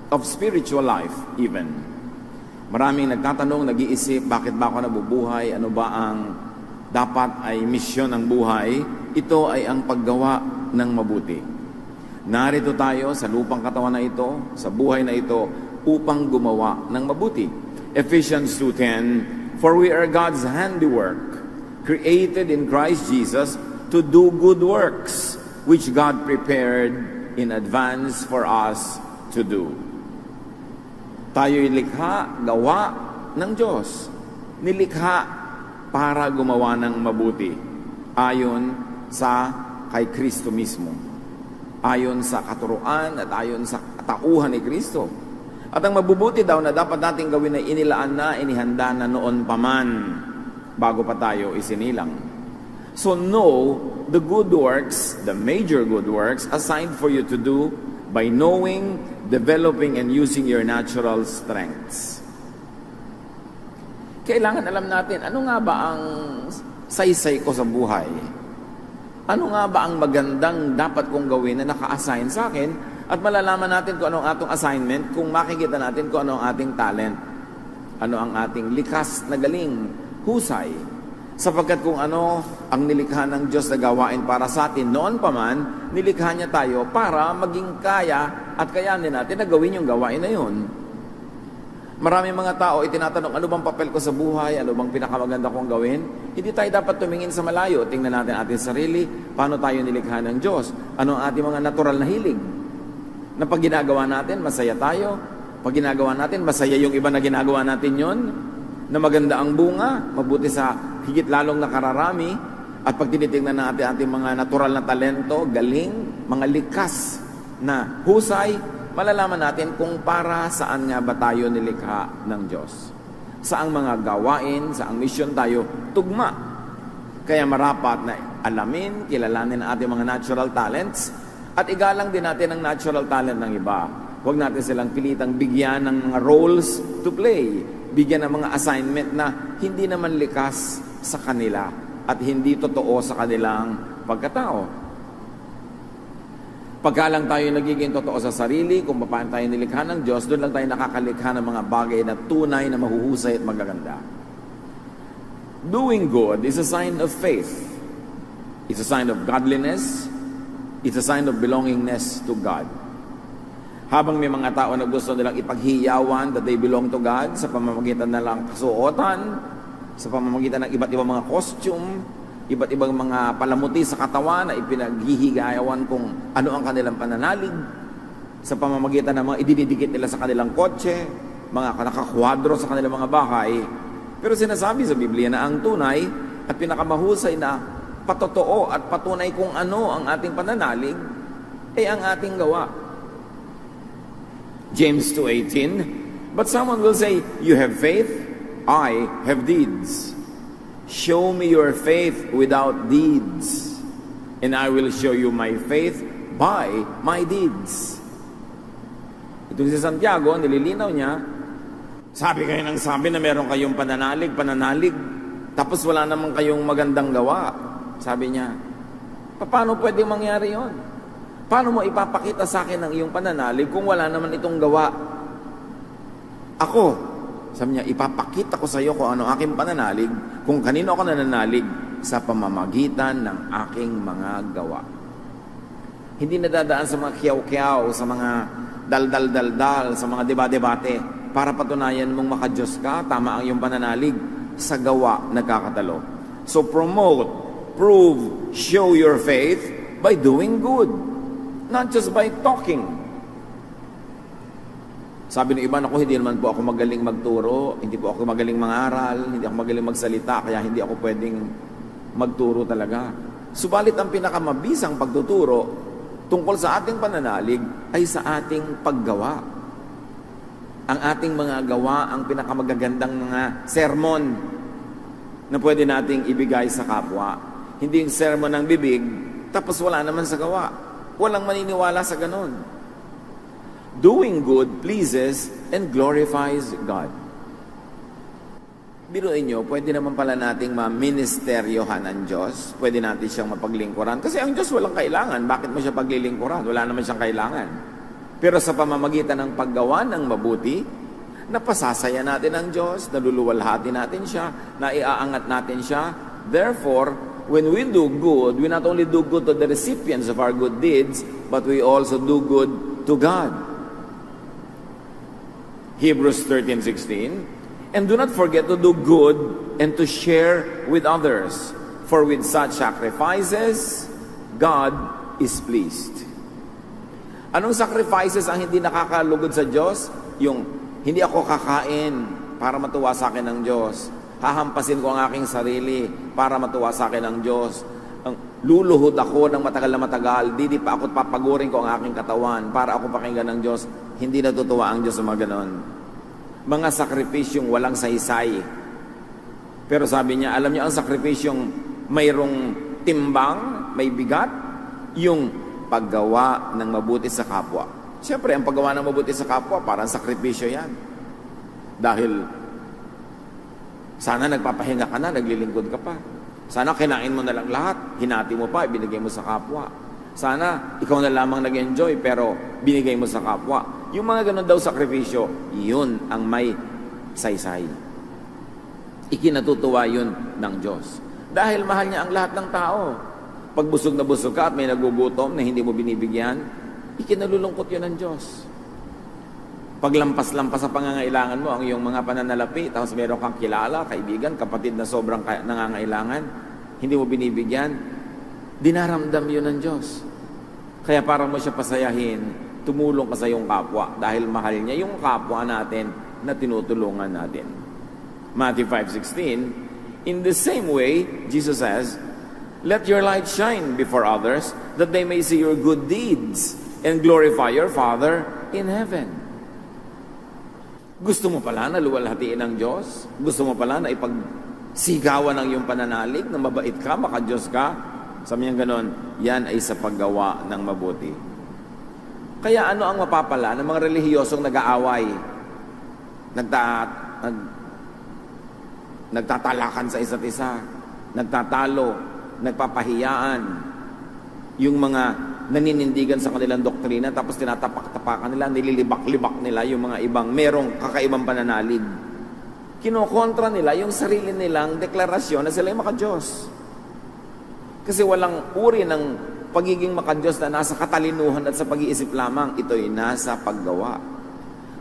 of spiritual life even. Maraming nagtatanong, nag-iisip, bakit ba ako nabubuhay? Ano ba ang dapat ay misyon ng buhay? Ito ay ang paggawa ng mabuti. Narito tayo sa lupang katawan na ito, sa buhay na ito, upang gumawa ng mabuti. Ephesians 2:10, "For we are God's handiwork, created in Christ Jesus to do good works, which God prepared in advance for us to do." Tayo'y likha, gawa ng Diyos. Nilikha para gumawa ng mabuti ayon sa kay Kristo mismo. Ayon sa katuruan at ayon sa tauhan ni Kristo. At ang mabubuti daw na dapat nating gawin ay inilaan na, inihanda na noon pa man bago pa tayo isinilang. So know the good works, the major good works assigned for you to do by knowing, developing, and using your natural strengths. Kailangan alam natin, ano nga ba ang saysay ko sa buhay? Ano nga ba ang magandang dapat kong gawin na naka-assign sa akin? At malalaman natin kung anong atong assignment, kung makikita natin kung ano ang ating talent. Ano ang ating likas na galing, husay. Sapagkat kung ano ang nilikha ng Diyos na gawain para sa atin, noon pa man, nilikha niya tayo para maging kaya at kayanin natin na gawin yung gawain na yun. Maraming mga tao itinatanong, ano bang papel ko sa buhay? Ano bang pinakamaganda kong gawin? Hindi tayo dapat tumingin sa malayo. Tingnan natin ating sarili, paano tayo nilikha ng Diyos? Ano ang ating mga natural na hilig? Na pag ginagawa natin, masaya tayo. Pag ginagawa natin, masaya yung iba na ginagawa natin yon. Na maganda ang bunga, mabuti sa higit lalong nakararami. At pag tinitingnan natin ating mga natural na talento, galing, mga likas na husay, malalaman natin kung para saan nga ba tayo nilikha ng Diyos. Saang mga gawain, saang misyon tayo tugma. Kaya marapat na alamin, kilalanin ang ating mga natural talents at igalang din natin ang natural talent ng iba. Huwag natin silang pilitang bigyan ng mga roles to play. Bigyan ng mga assignment na hindi naman likas sa kanila at hindi totoo sa kanilang pagkatao. Pagka lang tayo nagiging totoo sa sarili, kung paano tayo nilikha ng Diyos, doon lang tayo nakakalikha ng mga bagay na tunay na mahuhusay at magaganda. Doing good is a sign of faith. It's a sign of godliness. It's a sign of belongingness to God. Habang may mga tao na gusto nilang ipaghiyawan that they belong to God sa pamamagitan na lang kasuotan, sa pamamagitan ng iba't ibang mga costume, iba't ibang mga palamuti sa katawan na ipinaghihigayawan kung ano ang kanilang pananalig sa pamamagitan ng mga idinidikit nila sa kanilang kotse, mga nakakwadro sa kanilang mga bahay. Pero sinasabi sa Biblia na ang tunay at pinakamahusay na patotoo at patunay kung ano ang ating pananalig ay ang ating gawa. James 2:18, "But someone will say, you have faith, I have deeds. Show me your faith without deeds, and I will show you my faith by my deeds." Ito si Santiago, nililinaw niya, sabi kayo ng sabi na meron kayong pananalig, tapos wala naman kayong magandang gawa. Sabi niya, paano pwedeng mangyari yon? Paano mo ipapakita sa akin ang iyong pananalig kung wala naman itong gawa? Ako, sabi niya, ipapakita ko sa iyo kung ano aking pananalig, kung kanino ako nananalig sa pamamagitan ng aking mga gawa. Hindi nadadaan sa mga kiyaw-kiyaw, sa mga dal-dal-dal-dal, sa mga debate-debate, para patunayan mong makadiyos ka, tama ang iyong pananalig, sa gawa nagkakatalo. So promote, prove, show your faith by doing good, not just by talking. Sabi ng iba, naku, hindi naman po ako magaling magturo, hindi po ako magaling mangaral, hindi ako magaling magsalita, kaya hindi ako pwedeng magturo talaga. Subalit ang pinakamabisang pagtuturo tungkol sa ating pananalig ay sa ating paggawa. Ang ating mga gawa, ang pinakamagagandang mga sermon na pwede nating ibigay sa kapwa. Hindi yung sermon ng bibig, tapos wala naman sa gawa. Walang maniniwala sa ganon. Doing good pleases and glorifies God. Biruin nyo, pwede naman pala nating ma-ministeryohan ang Diyos. Pwede natin siyang mapaglingkuran. Kasi ang Diyos walang kailangan. Bakit mo siya paglilingkuran? Wala naman siyang kailangan. Pero sa pamamagitan ng paggawa ng mabuti, napasasaya natin ang Diyos, naluluwalhati natin siya, naiaangat natin siya. Therefore, when we do good, we not only do good to the recipients of our good deeds, but we also do good to God. Hebrews 13:16, and do not forget to do good and to share with others, for with such sacrifices, God is pleased. Anong sacrifices ang hindi nakakalugod sa Diyos? Yung hindi ako kakain para matuwa sa akin ng Diyos. Hahampasin ko ang aking sarili para matuwa sa akin ng Diyos. Luluhod ako ng matagal na matagal. Di pa ako papagurin ko ang aking katawan para ako pakinggan ng Diyos. Hindi natutuwa ang Diyos sa mga ganon. Mga sakripisyong walang saysay. Pero sabi niya, alam niyo ang sakripisyong mayroong timbang, may bigat, yung paggawa ng mabuti sa kapwa. Siyempre, ang paggawa ng mabuti sa kapwa, parang sakripisyo yan. Dahil, sana nagpapahinga ka na, naglilingkod ka pa. Sana kinain mo na lang lahat, hinati mo pa, ibinigay mo sa kapwa. Sana ikaw na lamang nag-enjoy, pero binigay mo sa kapwa. Yung mga ganun daw sakripisyo, yun ang may saysay. Ikinatutuwa yun ng Diyos. Dahil mahal niya ang lahat ng tao. Pag busog na busog ka at may nagugutom na hindi mo binibigyan, ikinalulungkot yun ng Diyos. Paglampas-lampas sa pangangailangan mo, ang iyong mga pananalapi, tapos meron kang kilala, kaibigan, kapatid na sobrang nangangailangan, hindi mo binibigyan, dinaramdam yun ng Diyos. Kaya para mo siya pasayahin, tumulong ka sa iyong kapwa dahil mahal niya yung kapwa natin na tinutulungan natin. Matthew 5:16, in the same way, Jesus says, let your light shine before others, that they may see your good deeds and glorify your Father in heaven. Gusto mo pala na luwalhatiin ng Diyos? Gusto mo pala na ipagsigawan ng iyong pananalig, na mabait ka, maka-Diyos ka? Sabi niya ganon, yan ay sa paggawa ng mabuti. Kaya ano ang mapapala ng mga relihiyosong nag-aaway? Nagtatalakan sa isa't isa, nagtatalo, nagpapahiyaan, yung mga naninindigan sa kanilang doktrina, tapos tinatapak-tapakan nila, nililibak-libak nila yung mga ibang merong kakaibang pananalig. Kinokontra nila yung sarili nilang deklarasyon na sila yung maka-Diyos. Kasi walang uri ng pagiging maka-Diyos na nasa katalinuhan at sa pag-iisip lamang, ito'y nasa paggawa.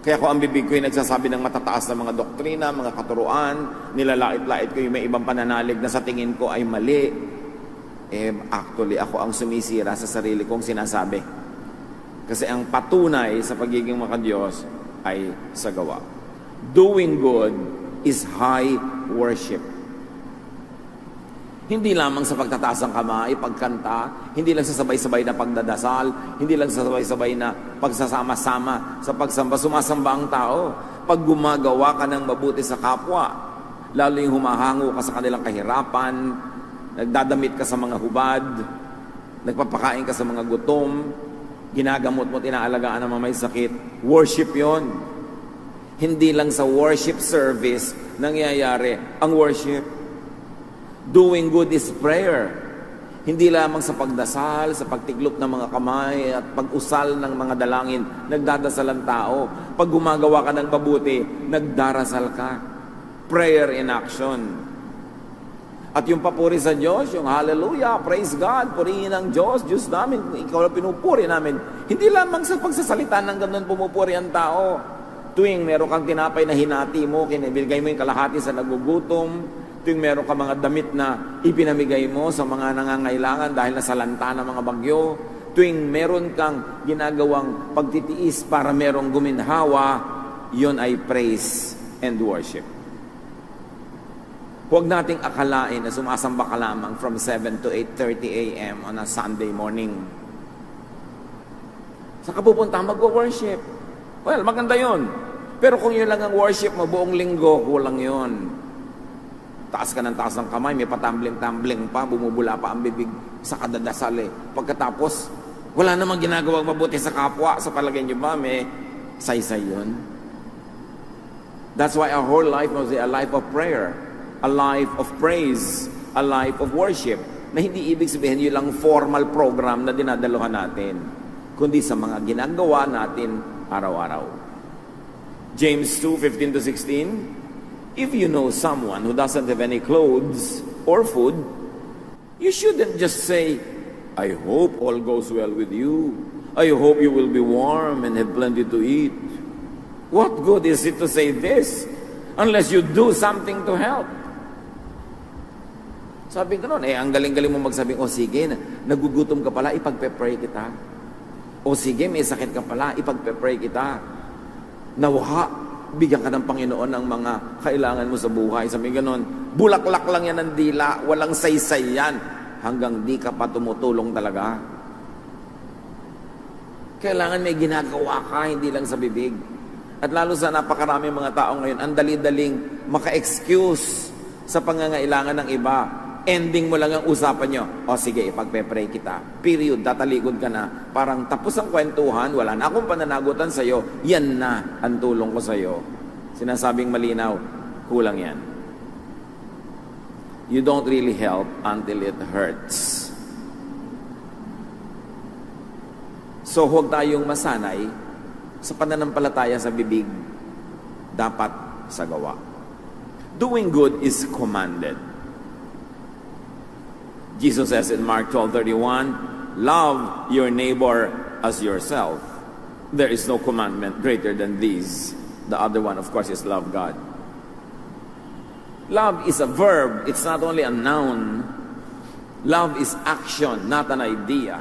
Kaya kung ang bibig ko ay nagsasabi ng matataas na mga doktrina, mga katuruan, nilalait-lait ko yung may ibang pananalig na sa tingin ko ay mali, actually, ako ang sumisira sa sarili kong sinasabi. Kasi ang patunay sa pagiging maka-Diyos ay sa gawa. Doing good is high worship. Hindi lamang sa pagtataas ng kamay, pagkanta, hindi lang sa sabay-sabay na pagdadasal, hindi lang sa sabay-sabay na pagsasama-sama sa pagsamba, sumasamba ang tao. Pag gumagawa ka ng mabuti sa kapwa, lalo yung humahango ka sa kanilang kahirapan, nagdadamit ka sa mga hubad, nagpapakain ka sa mga gutom, ginagamot mo, inaalagaan ng mga may sakit, worship yon. Hindi lang sa worship service nangyayari ang worship. Doing good is prayer. Hindi lamang sa pagdasal, sa pagtiklop ng mga kamay at pag-usal ng mga dalangin, nagdadasal ang tao. Pag gumagawa ka ng mabuti, nagdarasal ka. Prayer in action. At yung papuri sa Diyos, yung hallelujah, praise God, purihin ang Diyos, Diyos namin, ikaw na pinupuri namin. Hindi lamang sa pagsasalita ng ganun pumupuri ang tao. Tuwing meron kang tinapay na hinati mo, kinibigay mo yung kalahati sa nagugutom, tuwing meron ka mga damit na ipinamigay mo sa mga nangangailangan dahil nasalanta ng mga bagyo, tuwing meron kang ginagawang pagtitiis para merong guminhawa, yon ay praise and worship. Huwag nating akalain na sumasamba ka lamang from 7 to 8:30 a.m. on a Sunday morning. Saan ka pupunta? Mag-worship. Well, maganda yon. Pero kung yun lang ang worship mo buong linggo, kulang yon. Taas ka ng taas ng kamay, may patambling-tambling pa, bumubula pa ang bibig sa kadadasal eh. Pagkatapos, wala namang ginagawang mabuti sa kapwa. Sa palagay niyo ba, may saysay yun? That's why our whole life must be a life of prayer, a life of praise, a life of worship, na hindi ibig sabihin yun lang formal program na dinadaluhan natin. kundi sa mga ginagawa natin araw-araw. James 2:15-16, if you know someone who doesn't have any clothes or food, you shouldn't just say, I hope all goes well with you. I hope you will be warm and have plenty to eat. What good is it to say this unless you do something to help? Sabi ko noon, ang galing-galing mo magsabing, sige, nagugutom ka pala, ipagpe-pray kita. O sige, may sakit ka pala, ipagpe-pray kita. Nawa, bigyan ka ng Panginoon ng mga kailangan mo sa buhay. Sabi ganon, bulaklak lang yan ng dila, walang saysay yan, hanggang di ka pa tumutulong talaga. Kailangan may ginagawa ka, hindi lang sa bibig. At lalo sa napakarami mga tao ngayon, ang dali-daling maka-excuse sa pangangailangan ng iba. Ending mo lang ang usapan nyo, sige, ipagpe-pray kita. Period, tatalikod ka na. Parang tapos ang kwentuhan, wala na akong pananagutan sa'yo, yan na ang tulong ko sa'yo. Sinasabing malinaw, kulang yan. You don't really help until it hurts. So huwag tayong masanay sa pananampalataya sa bibig, dapat sa gawa. Doing good is commanded. Jesus says in Mark 12:31, love your neighbor as yourself. There is no commandment greater than these. The other one, of course, is love God. Love is a verb. It's not only a noun. Love is action, not an idea.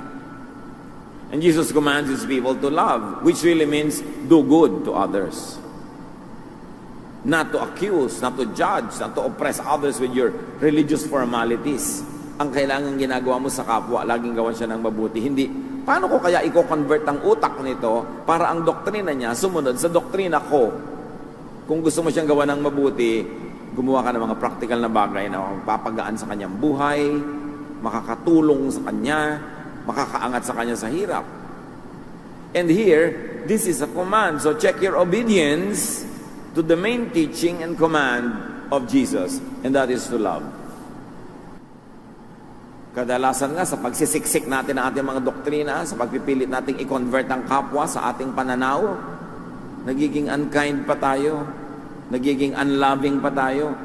And Jesus commands his people to love, which really means do good to others. Not to accuse, not to judge, not to oppress others with your religious formalities. Ang kailangan ginagawa mo sa kapwa, laging gawan siya ng mabuti. Hindi, paano ko kaya i-convert ang utak nito para ang doktrina niya sumunod sa doktrina ko? Kung gusto mo siyang gawa ng mabuti, gumawa ka ng mga practical na bagay na magpapagaan sa kanyang buhay, makakatulong sa kanya, makakaangat sa kanya sa hirap. And here, this is a command. So check your obedience to the main teaching and command of Jesus, and that is to love. Kadalasan nga sa pagsisiksik natin ang ating mga doktrina, sa pagpipilit nating i-convert ang kapwa sa ating pananaw, nagiging unkind pa tayo, nagiging unloving pa tayo,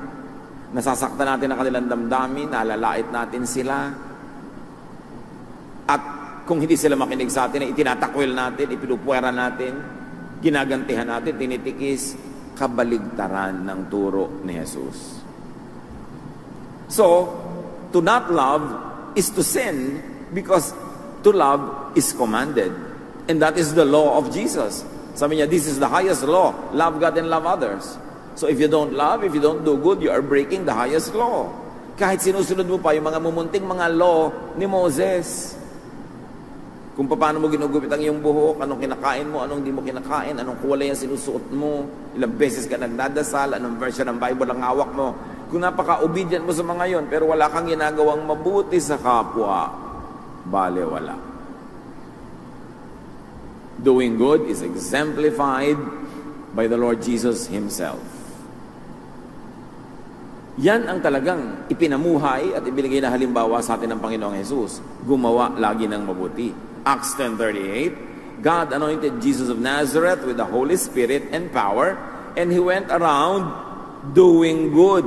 nasasaktan natin ang kanilang damdamin, nalalait natin sila, at kung hindi sila makinig sa atin, itinatakwil natin, ipinupwera natin, ginagantihan natin, tinitikis, kabaligtaran ng turo ni Jesus. So, to not love is to sin, because to love is commanded. And that is the law of Jesus. Sabi niya, this is the highest law. Love God and love others. So if you don't love, if you don't do good, you are breaking the highest law. Kahit sinusunod mo pa yung mga mumunting mga law ni Moses. Kung paano mo ginugupit ang iyong buhok, anong kinakain mo, anong di mo kinakain, anong kulay ang sinusuot mo, ilang beses ka nagdadasal, anong version ng Bible ang hawak mo. Kung napaka-obedient mo sa mga yon, pero wala kang ginagawang mabuti sa kapwa, bale wala. Doing good is exemplified by the Lord Jesus Himself. Yan ang talagang ipinamuhay at ibinigay na halimbawa sa atin ng Panginoong Jesus. Gumawa lagi ng mabuti. Acts 10:38, God anointed Jesus of Nazareth with the Holy Spirit and power, and He went around doing good,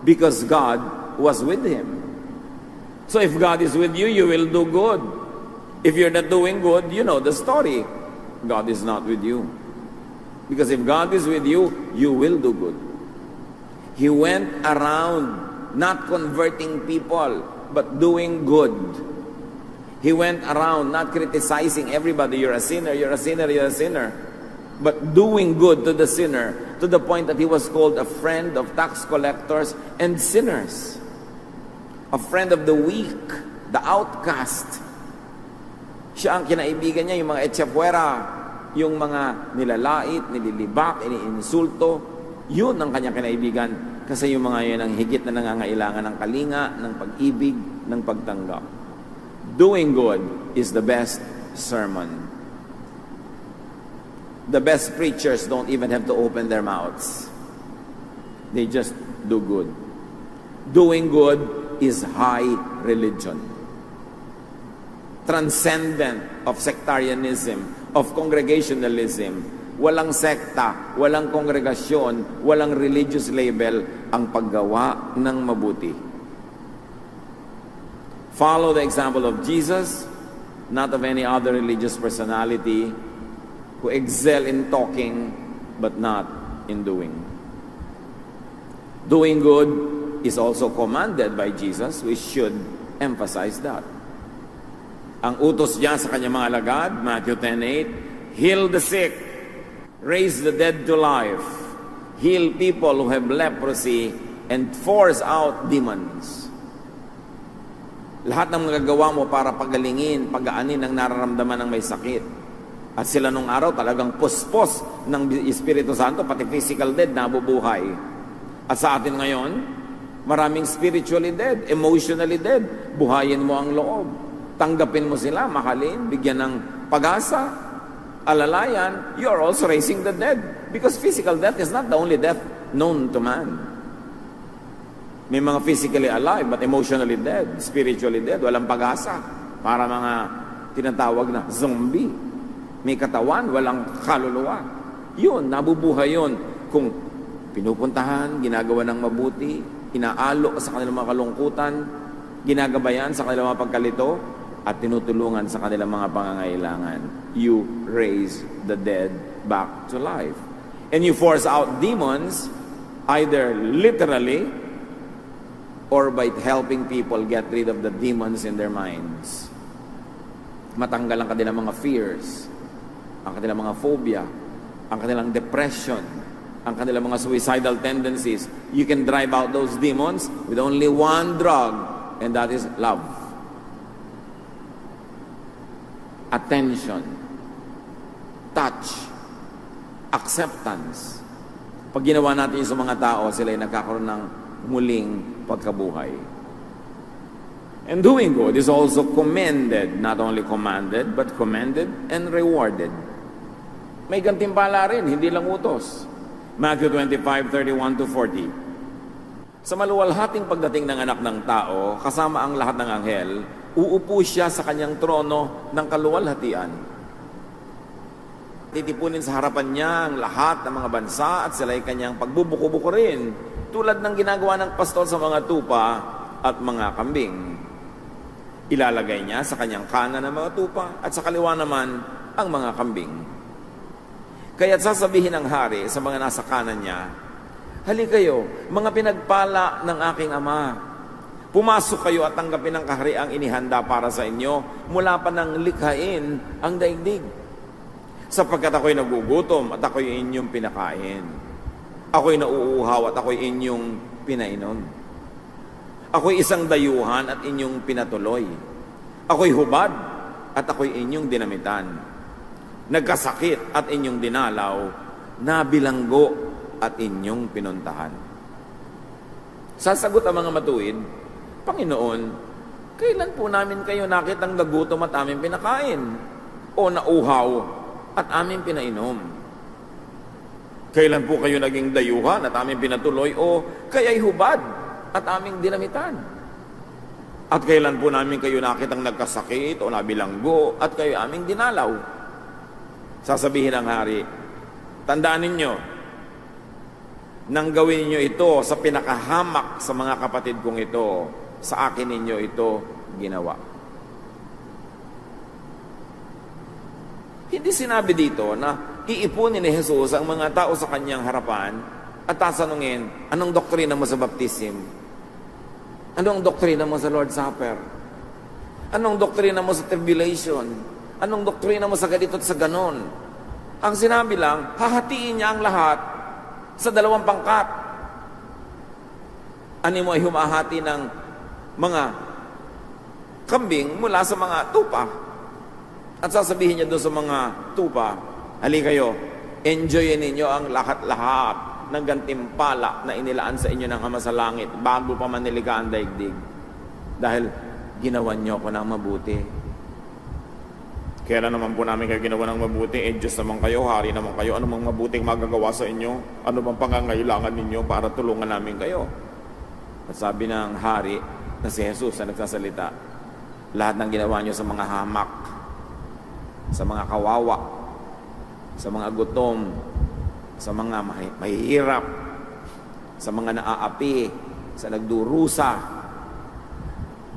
because God was with him. So if God is with you, you will do good. If you're not doing good, you know the story. God is not with you. Because if God is with you, you will do good. He went around not converting people, but doing good. He went around not criticizing everybody. You're a sinner, you're a sinner, you're a sinner. But doing good to the sinner, to the point that he was called a friend of tax collectors and sinners. A friend of the weak, the outcast. Siya ang kinaibigan niya, yung mga etchapuera, yung mga nilalait, nililibak, iniinsulto. Yun ang kanyang kinaibigan. Kasi yung mga yun ang higit na nangangailangan ng kalinga, ng pag-ibig, ng pagtanggap. Doing good is the best sermon. The best preachers don't even have to open their mouths. They just do good. Doing good is high religion. transcendent of sectarianism, of congregationalism. Walang sekta, walang kongregasyon, walang religious label ang paggawa ng mabuti. Follow the example of Jesus, not of any other religious personality who excel in talking but not in doing. Doing good is also commanded by Jesus. We should emphasize that. Ang utos niya sa kanyang mga alagad, Matthew 10:8, heal the sick, raise the dead to life, heal people who have leprosy, and force out demons. Lahat ng magagawa mo para pagalingin, pagaanin ang nararamdaman ng may sakit. At sila nung araw talagang puspos ng Espiritu Santo, pati physical dead, nabubuhay. At sa atin ngayon, maraming spiritually dead, emotionally dead. Buhayin mo ang loob. Tanggapin mo sila, mahalin, bigyan ng pag-asa, alalayan. You are also raising the dead. Because physical death is not the only death known to man. May mga physically alive but emotionally dead, spiritually dead, walang pag-asa. Para mga tinatawag na zombie. May katawan, walang kaluluwa. Yun, nabubuhay yun. Kung pinupuntahan, ginagawa ng mabuti, inaalo sa kanilang mga kalungkutan, ginagabayan sa kanilang mga pagkalito, at tinutulungan sa kanilang mga pangangailangan. You raise the dead back to life. And you force out demons, either literally, or by helping people get rid of the demons in their minds. Matanggal ang kanilang mga fears, ang kanilang mga phobia, ang kanilang depression, ang kanilang mga suicidal tendencies. You can drive out those demons with only one drug, and that is love. Attention, touch, acceptance. Pag ginawa natin sa mga tao, sila ay nagkakaroon ng muling pagkabuhay. And doing good is also commended, not only commanded, but commended and rewarded. May gantimpala rin, hindi lang utos. Matthew 25:31-40. Sa maluwalhating pagdating ng anak ng tao, kasama ang lahat ng anghel, uupo siya sa kanyang trono ng kaluwalhatian. Titipunin sa harapan niya ang lahat ng mga bansa at sila ay kanyang pagbubuko-buko rin, tulad ng ginagawa ng pastol sa mga tupa at mga kambing. Ilalagay niya sa kanyang kanan ang mga tupa at sa kaliwa naman ang mga kambing. Kaya't sasabihin ng hari sa mga nasa kanan niya, "Hali kayo, mga pinagpala ng aking ama. Pumasok kayo at tanggapin ang kahariang inihanda para sa inyo mula pa nang likhain ang daigdig. Sapagkat ako'y nagugutom at ako'y inyong pinakain. Ako'y nauuhaw at ako'y inyong pinainom. Ako'y isang dayuhan at inyong pinatuloy. Ako'y hubad at ako'y inyong dinamitan. Nagkasakit at inyong dinalaw, nabilanggo at inyong pinuntahan." Sasagot ang mga matuwid, "Panginoon, kailan po namin kayo nakitang nagutom at aming pinakain? O nauhaw at aming pinainom? Kailan po kayo naging dayuhan at aming pinatuloy? O kaya'y hubad at aming dinamitan? At kailan po namin kayo nakitang nagkasakit o nabilanggo at kayo aming dinalaw?" Sasabihin ng hari, "Tandaan ninyo, nang gawin ninyo ito sa pinakahamak sa mga kapatid kong ito, sa akin ninyo ito ginawa." Hindi sinabi dito na iipunin ni Jesus ang mga tao sa kanyang harapan at tatanungin, "Anong doktrina mo sa baptism? Anong doktrina mo sa Lord's Supper? Anong doktrina mo sa tribulation? Anong doktrina mo sa ganito at sa ganon?" Ang sinabi lang, hahatiin niya ang lahat sa dalawang pangkat. Ani mo ay humahati ng mga kambing mula sa mga tupa. At sasabihin niya doon sa mga tupa, "Hali kayo, enjoyin ninyo ang lahat-lahat ng gantimpala na inilaan sa inyo ng Ama sa Langit bago pa man nilikha ang daigdig. Dahil ginawan niyo ako ng mabuti." Kailan naman po namin kayo ginawa ng mabuti? Diyos naman kayo, hari naman kayo. Ano mang mabuting magagawa sa inyo? Ano bang pangangailangan ninyo para tulungan namin kayo? At sabi ng hari na si Jesus na nagsasalita, Lahat ng ginawa nyo sa mga hamak, sa mga kawawa, sa mga gutom, sa mga mahihirap, sa mga naaapi, sa nagdurusa,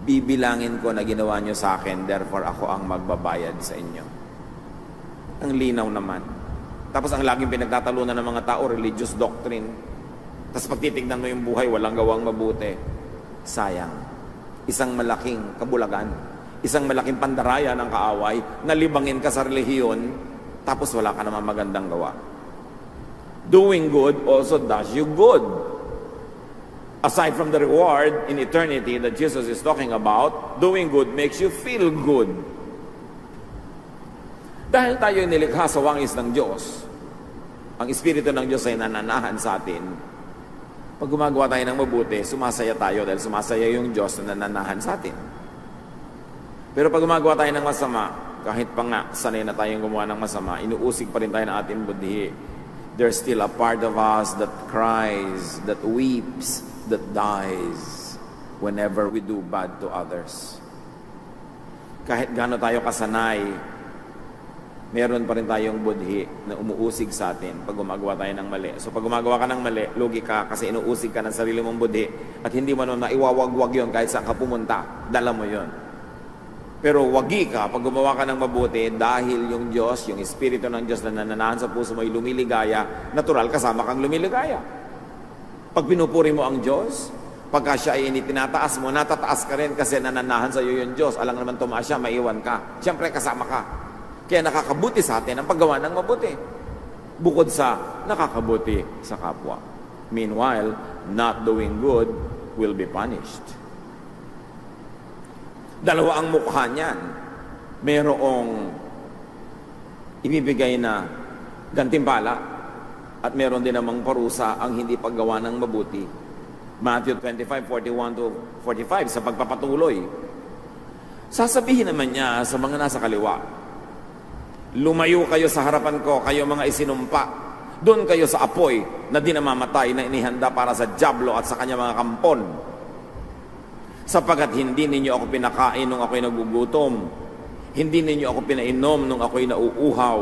bibilangin ko na ginawa nyo sa akin, therefore ako ang magbabayad sa inyo. Ang linaw naman. Tapos ang laging pinagtatalunan ng mga tao, religious doctrine. Tapos pag titignan mo yung buhay, walang gawang mabuti. Sayang. Isang malaking kabulagan. Isang malaking pandaraya ng kaaway, nalibangin ka sa relihiyon, tapos wala ka naman magandang gawa. Doing good also does you good. Aside from the reward in eternity that Jesus is talking about, doing good makes you feel good. Dahil tayo nilikha sa wangis ng Diyos, ang Espiritu ng Diyos ay nananahan sa atin. Pag gumagawa tayo ng mabuti, sumasaya tayo dahil sumasaya yung Diyos na nananahan sa atin. Pero pag gumagawa tayo ng masama, kahit pa nga sanay na tayong gumawa ng masama, inuusig pa rin tayo ng ating budhi. There's still a part of us that cries, that weeps, that dies whenever we do bad to others. Kahit gaano tayo kasanay, meron pa rin tayong budhi na umuusig sa atin pag gumagawa tayo ng mali. So pag gumagawa ka ng mali, lugi ka kasi inuusig ka ng sarili mong budhi at hindi mo na iwawagwag yun kahit saan ka pumunta. Dala mo yun. Pero wagi ka pag gumawa ka ng mabuti dahil yung Diyos, yung Espiritu ng Diyos na nananahan sa puso mo ay lumiligaya, natural kasama kang lumiligaya. Pag pinupuri mo ang Diyos, pagka siya ay initinataas mo, natataas ka rin kasi nananahan sa iyo yung Diyos. Alam naman tumaas siya, maiwan ka. Siyempre kasama ka. Kaya nakakabuti sa atin ang paggawa ng mabuti. Bukod sa nakakabuti sa kapwa. Meanwhile, not doing good will be punished. Dalawa ang mukha niyan. Merong ibibigay na gantimpala at meron din namang parusa ang hindi paggawa ng mabuti. Matthew 25:41 to 45 sa pagpapatuloy. Sasabihin naman niya sa mga nasa kaliwa, lumayo kayo sa harapan ko, kayo mga isinumpa. Doon kayo sa apoy na di namamatay na inihanda para sa dyablo at sa kanya mga kampon. Sapagat hindi ninyo ako pinakain nung ako'y nagugutom. Hindi ninyo ako pinainom nung ako'y nauuhaw.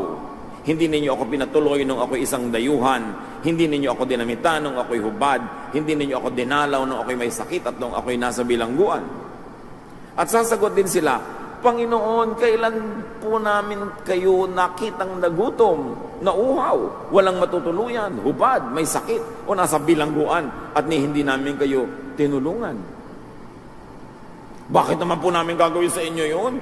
Hindi ninyo ako pinatuloy nung ako'y isang dayuhan. Hindi ninyo ako dinamitan nung ako'y hubad. Hindi ninyo ako dinalaw nung ako'y may sakit at nung ako'y nasa bilangguan. At sasagot din sila, Panginoon, kailan po namin kayo nakitang nagutom, nauuhaw, walang matutuluyan, hubad, may sakit, o nasa bilangguan at hindi namin kayo tinulungan? Bakit naman po namin gagawin sa inyo yun?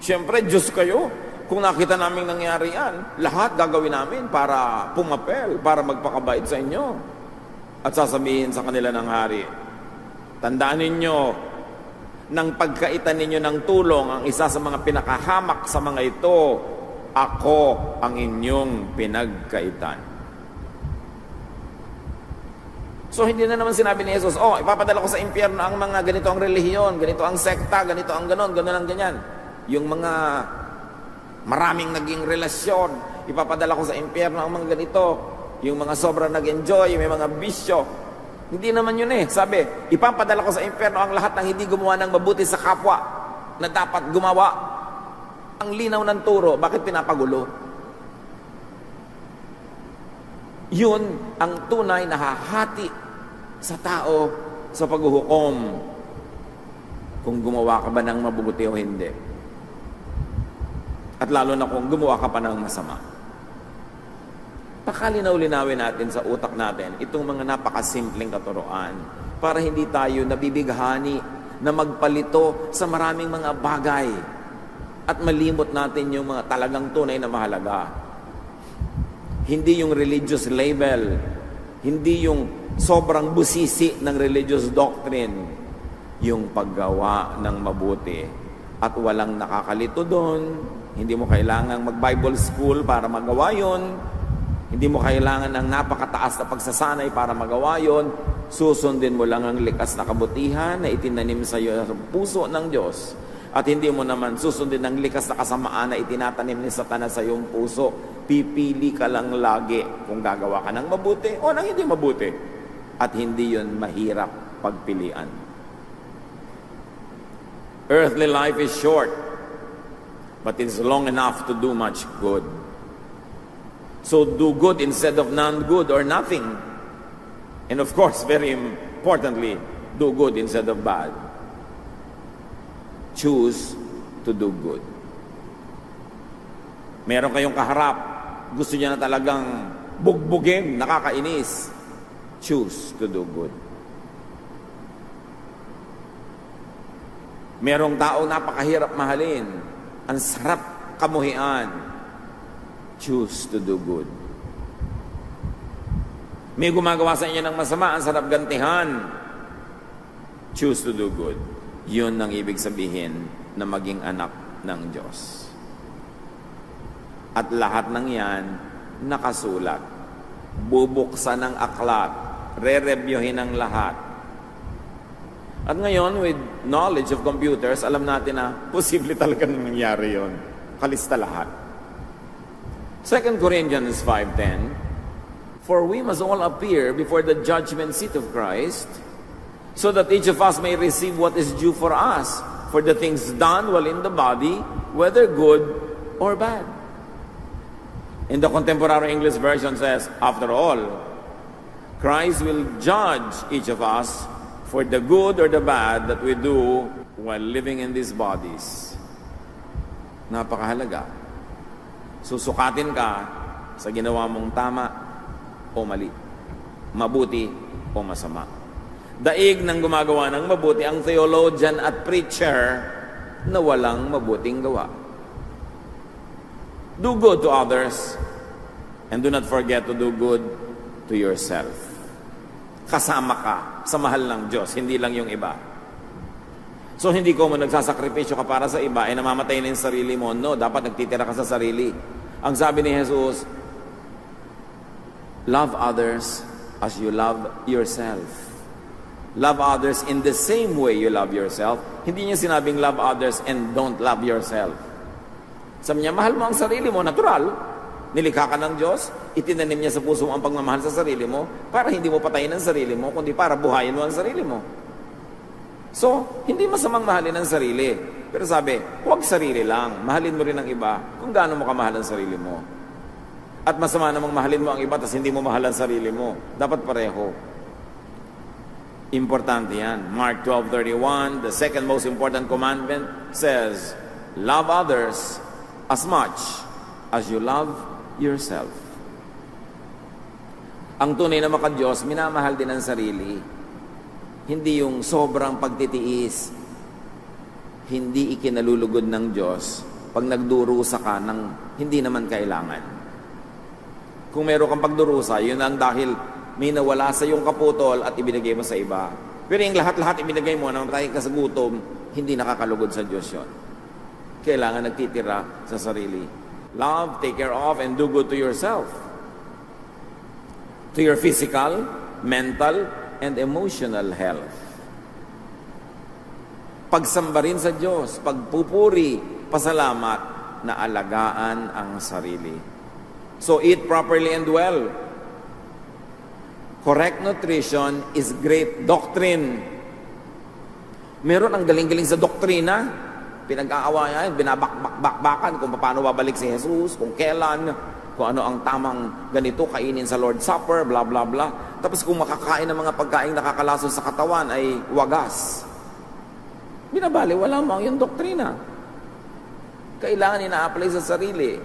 Siyempre, Diyos kayo. Kung nakita namin nangyari yan, lahat gagawin namin para pumapel, para magpakabait sa inyo. At sasabihin sa kanila ng hari, tandaan ninyo, nang pagkaitan ninyo ng tulong, ang isa sa mga pinakahamak sa mga ito, ako ang inyong pinagkaitan. So hindi na naman sinabi ni Jesus, ipapadala ko sa impyerno ang mga ganito ang relihiyon, ganito ang sekta, ganito ang ganon, ganon ang ganyan. Yung mga maraming naging relasyon, ipapadala ko sa impyerno ang mga ganito. Yung mga sobrang nag-enjoy, may mga bisyo. Hindi naman yun Sabi, ipapadala ko sa impyerno ang lahat ng hindi gumawa ng mabuti sa kapwa na dapat gumawa. Ang linaw ng turo, bakit pinapagulo? Yun ang tunay na hahati sa tao sa paghuhukom kung gumawa ka ba ng mabubuti o hindi. At lalo na kung gumawa ka pa ng masama. Pakalinaw-linawin natin sa utak natin itong mga napakasimpleng katuroan para hindi tayo nabibighani na magpalito sa maraming mga bagay at malimot natin yung mga talagang tunay na mahalaga. Hindi yung religious label, hindi yung sobrang busisi ng religious doctrine, yung paggawa ng mabuti at walang nakakalito doon. Hindi mo kailangang mag-Bible school para magawa yon. Hindi mo kailangan ng napakataas na pagsasanay para magawa yon. Susundin mo lang ang likas na kabutihan na itinanim sa iyo sa puso ng Diyos. At hindi mo naman susundin ang likas na kasamaan na itinatanim ni Satanas sa iyong puso. Pipili ka lang lagi kung gagawa ka ng mabuti o ng hindi mabuti. At hindi yon mahirap pagpilian. Earthly life is short, but it's long enough to do much good. So do good instead of none good or nothing. And of course, very importantly, do good instead of bad. Choose to do good. Meron kayong kaharap, gusto niya na talagang bugbugin, nakakainis. Choose to do good. Merong tao napakahirap mahalin, ang sarap kamuhian. Choose to do good. May gumagawa sa inyo ng masama, ang sarap gantihan. Choose to do good. Yun ang ibig sabihin na maging anak ng Diyos. At lahat ng yan, nakasulat. Bubuksan ng aklat. Re-reviewin ang lahat. At ngayon, with knowledge of computers, alam natin na posible talaga nangyari yun. Kalista lahat. 2 Corinthians 5:10, for we must all appear before the judgment seat of Christ, so that each of us may receive what is due for us, for the things done while in the body, whether good or bad. In the Contemporary English Version says, after all, Christ will judge each of us for the good or the bad that we do while living in these bodies. Napakahalaga. Susukatin ka sa ginawa mong tama o mali, mabuti o masama. Daig ng gumagawa ng mabuti ang theologian at preacher na walang mabuting gawa. Do good to others and do not forget to do good to yourself. Kasama ka sa mahal ng Diyos, hindi lang yung iba. So hindi ko mo nagsasakripisyo ka para sa iba, ay namamatay na yung sarili mo. No, dapat nagtitira ka sa sarili. Ang sabi ni Jesus, love others as you love yourself. Love others in the same way you love yourself. Hindi niya sinabing love others and don't love yourself. Sabi niya, mahal mo ang sarili mo, natural. Nilikha ka ng Diyos, itinanim niya sa puso mo ang pagmamahal sa sarili mo para hindi mo patayin ang sarili mo, kundi para buhayin mo ang sarili mo. So, hindi masamang mahalin ang sarili. Pero sabi, huwag sarili lang. Mahalin mo rin ang iba kung gaano mo kamahal ang sarili mo. At masama namang mahalin mo ang iba tapos hindi mo mahal ang sarili mo. Dapat pareho. Importante yan. Mark 12:31, the second most important commandment says, love others as much as you love yourself. Ang tunay na maka-Diyos, minamahal din ang sarili. Hindi yung sobrang pagtitiis. Hindi ikinalulugod ng Diyos pag nagdurusa ka ng hindi naman kailangan. Kung meron kang pagdurusa, yun ang dahil may nawala sa iyong kaputol at ibinigay mo sa iba. Pero yung lahat-lahat ibinigay mo nang tayo ka sa gutom, hindi nakakalugod sa Diyos yun. Kailangan nagtitira sa sarili. Love, take care of, and do good to yourself. To your physical, mental, and emotional health. Pagsamba rin sa Diyos, pagpupuri, pasalamat, na alagaan ang sarili. So eat properly and well. Correct nutrition is great doctrine. Meron ang galing-galing sa doktrina. Pinag-aawayan, binabakbakan kung paano babalik si Jesus, kung kailan, kung ano ang tamang ganito, kainin sa Lord's Supper, bla bla bla. Tapos kung makakain ng mga pagkain nakakalason sa katawan ay wagas. Binabali, wala mo ang yung doktrina. Kailangan ina-apply sa sarili.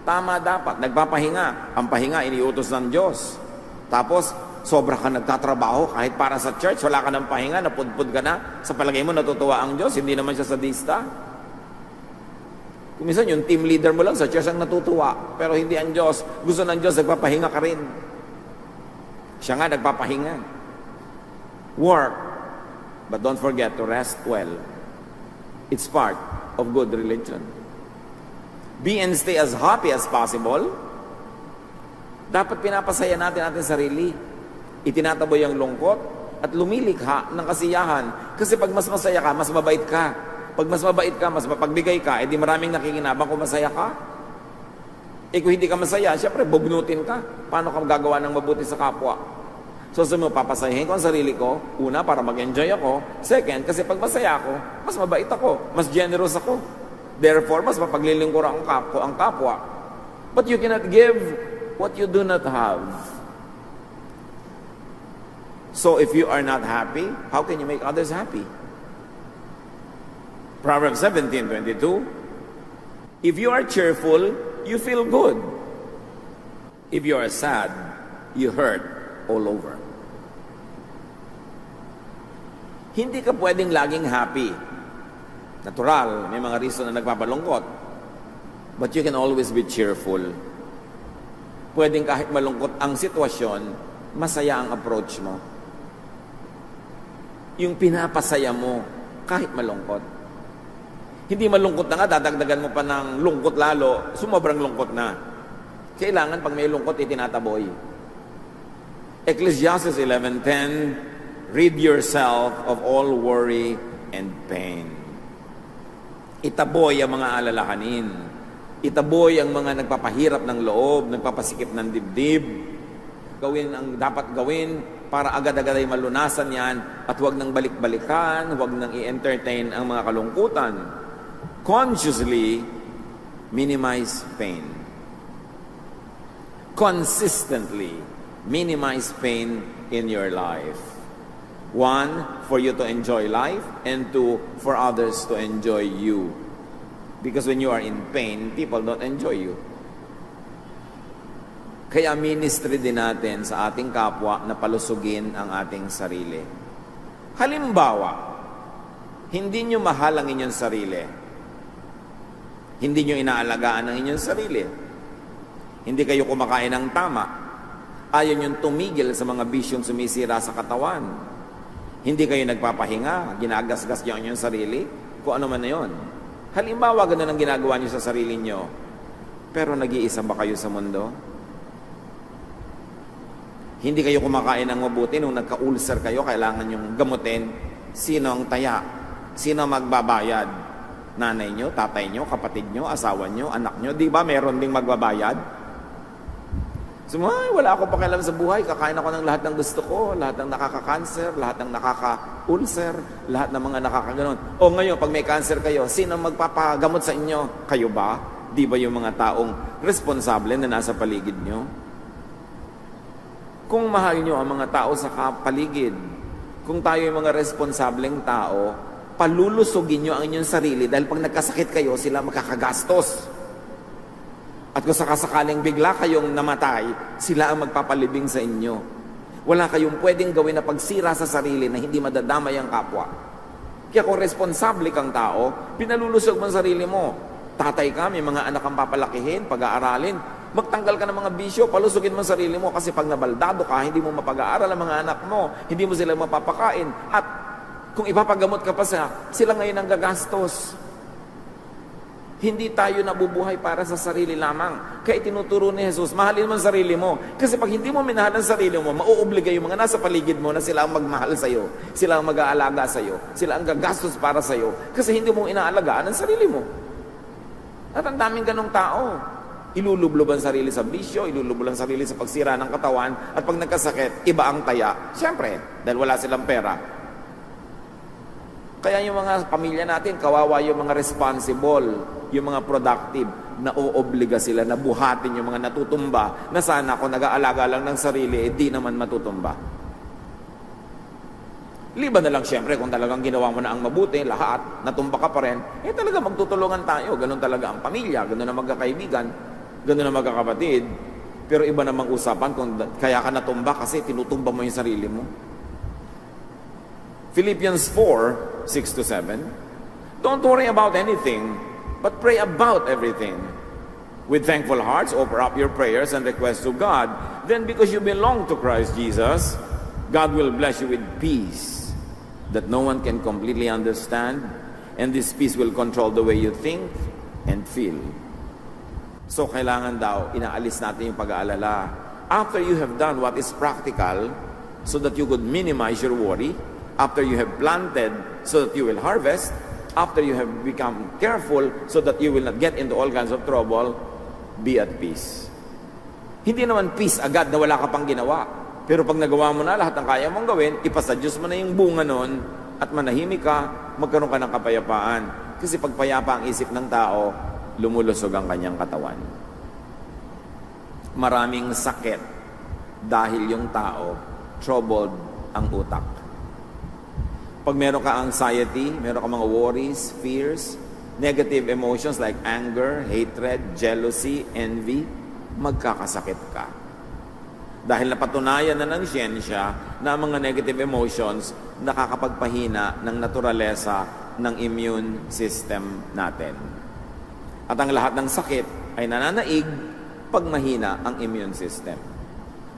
Tama dapat, nagpapahinga. Ang pahinga, iniutos ng Diyos. Tapos, sobra ka nagtatrabaho kahit para sa church, wala ka ng pahinga, napudpud ka na. Sa palagay mo, natutuwa ang Diyos, hindi naman siya sadista. Kung minsan, yung team leader mo lang sa church ang natutuwa, pero hindi ang Diyos. Gusto ng Diyos, nagpapahinga ka rin. Siya nga, nagpapahinga. Work, but don't forget to rest well. It's part of good religion. Be and stay as happy as possible. Dapat pinapasaya natin ating sarili. Itinataboy ang lungkot at lumilikha ng kasiyahan. Kasi pag mas masaya ka, mas mabait ka. Pag mas mabait ka, mas mapagbigay ka, edi maraming nakikinabang kung masaya ka. Kung hindi ka masaya, syempre, bugnutin ka. Paano ka gagawa ng mabuti sa kapwa? So sabi mo, papasayahin ko ang sarili ko. Una, para mag-enjoy ako. Second, kasi pag masaya ako, mas mabait ako, mas generous ako. Therefore, mas mapaglilingkuran ko ang kapwa. But you cannot give what you do not have. So if you are not happy, how can you make others happy? Proverbs 17:22. If you are cheerful, you feel good. If you are sad, you hurt all over. Hindi ka pwedeng laging happy. Natural, may mga reason na nagpapalungkot. But you can always be cheerful. Pwedeng kahit malungkot ang sitwasyon, masaya ang approach mo. Yung pinapasaya mo, kahit malungkot. Hindi malungkot na nga, dadagdagan mo pa ng lungkot lalo, sumobrang lungkot na. Kailangan pag may lungkot, itinataboy. Ecclesiastes 11:10, rid yourself of all worry and pain. Itaboy ang mga alalahanin. Itaboy ang mga nagpapahirap ng loob, nagpapasikip ng dibdib. Gawin ang dapat gawin para agad-agad ay malunasan yan at huwag nang balik-balikan, huwag nang i-entertain ang mga kalungkutan. Consciously minimize pain. Consistently minimize pain in your life. One, for you to enjoy life, and two, for others to enjoy you. Because when you are in pain, people don't enjoy you. Kaya ministry din natin sa ating kapwa na palusugin ang ating sarili. Halimbawa, hindi nyo mahal ang inyong sarili. Hindi nyo inaalagaan ang inyong sarili. Hindi kayo kumakain ng tama. Ayaw nyo tumigil sa mga bisyong sumisira sa katawan. Hindi kayo nagpapahinga, ginagasgas nyo ang inyong sarili, kung ano man na yun. Halimbawa, ganun ang ginagawa nyo sa sarili nyo. Pero nag-iisa ba kayo sa mundo? Hindi kayo kumakain ng mabuti, nung nagka-ulcer kayo, kailangan yung gamutin. Sino ang taya? Sino magbabayad? Nanay nyo, tatay nyo, kapatid nyo, asawa nyo, anak nyo. Di ba meron ding magbabayad? So, wala akong pakialam sa buhay. Kakain ako ng lahat ng gusto ko. Lahat ng nakaka-cancer, lahat ng nakaka-ulcer, lahat ng mga nakakaganon. O ngayon, pag may cancer kayo, sino magpapagamot sa inyo? Kayo ba? Di ba yung mga taong responsable na nasa paligid nyo? Kung mahal nyo ang mga tao sa paligid, kung tayo yung mga responsableng tao, palulusugin nyo ang inyong sarili dahil pag nagkasakit kayo, sila makakagastos. At kung sakasakaling bigla kayong namatay, sila ang magpapalibing sa inyo. Wala kayong pwedeng gawin na pagsira sa sarili na hindi madadamay ang kapwa. Kaya kung responsable kang tao, pinalulusog mo ang sarili mo. Tatay ka, may mga anak kang papalakihin, pag-aaralin. Magtanggal ka ng mga bisyo, palusugin mo ang sarili mo kasi pag nabaldado ka, hindi mo mapag-aaral ang mga anak mo, hindi mo sila mapapakain. At kung ipapagamot ka pa sila ngayon ang gagastos. Hindi tayo nabubuhay para sa sarili lamang. Kaya tinuturo ni Jesus, mahalin mo ang sarili mo. Kasi pag hindi mo minahal ang sarili mo, mauobliga yung mga nasa paligid mo na sila ang magmahal sa'yo. Sila ang mag-aalaga sa'yo. Sila ang gagastos para sa'yo. Kasi hindi mo inaalagaan ang sarili mo. At ang daming ganong tao. Ilulublob ang sarili sa bisyo, ilulublob ang sarili sa pagsira ng katawan, at pag nagkasakit, iba ang taya. Siyempre, dahil wala silang pera. Kaya yung mga pamilya natin, kawawa yung mga responsible, yung mga productive, na oobliga sila na buhatin yung mga natutumba, na sana kung nag-aalaga lang ng sarili, di naman matutumba. Liban na lang siyempre kung talagang ginawa mo na ang mabuti, lahat, natumba ka pa rin, talaga magtutulungan tayo. Ganun talaga ang pamilya, ganun ang magkakaibigan, ganun ang magkakapatid. Pero iba namang usapan kung kaya ka natumba kasi tinutumba mo yung sarili mo. Philippians 4:6-7. Don't worry about anything, but pray about everything. With thankful hearts, offer up your prayers and requests to God. Then because you belong to Christ Jesus, God will bless you with peace that no one can completely understand, and this peace will control the way you think and feel. So kailangan daw, inaalis natin yung pag-aalala. After you have done what is practical, so that you could minimize your worry, after you have planted so that you will harvest, after you have become careful so that you will not get into all kinds of trouble, be at peace. Hindi naman peace agad na wala ka pang ginawa. Pero pag nagawa mo na lahat ng kaya mong gawin, ipasa Diyos mo na yung bunga nun, at manahimik ka, magkaroon ka ng kapayapaan. Kasi pag payapa ang isip ng tao, lumulusog ang kanyang katawan. Maraming sakit dahil yung tao, troubled ang utak. Pag meron ka anxiety, meron ka mga worries, fears, negative emotions like anger, hatred, jealousy, envy, magkakasakit ka. Dahil napatunayan na ng siyensya na ang mga negative emotions nakakapagpahina ng naturalesa ng immune system natin. At ang lahat ng sakit ay nananaig pag mahina ang immune system.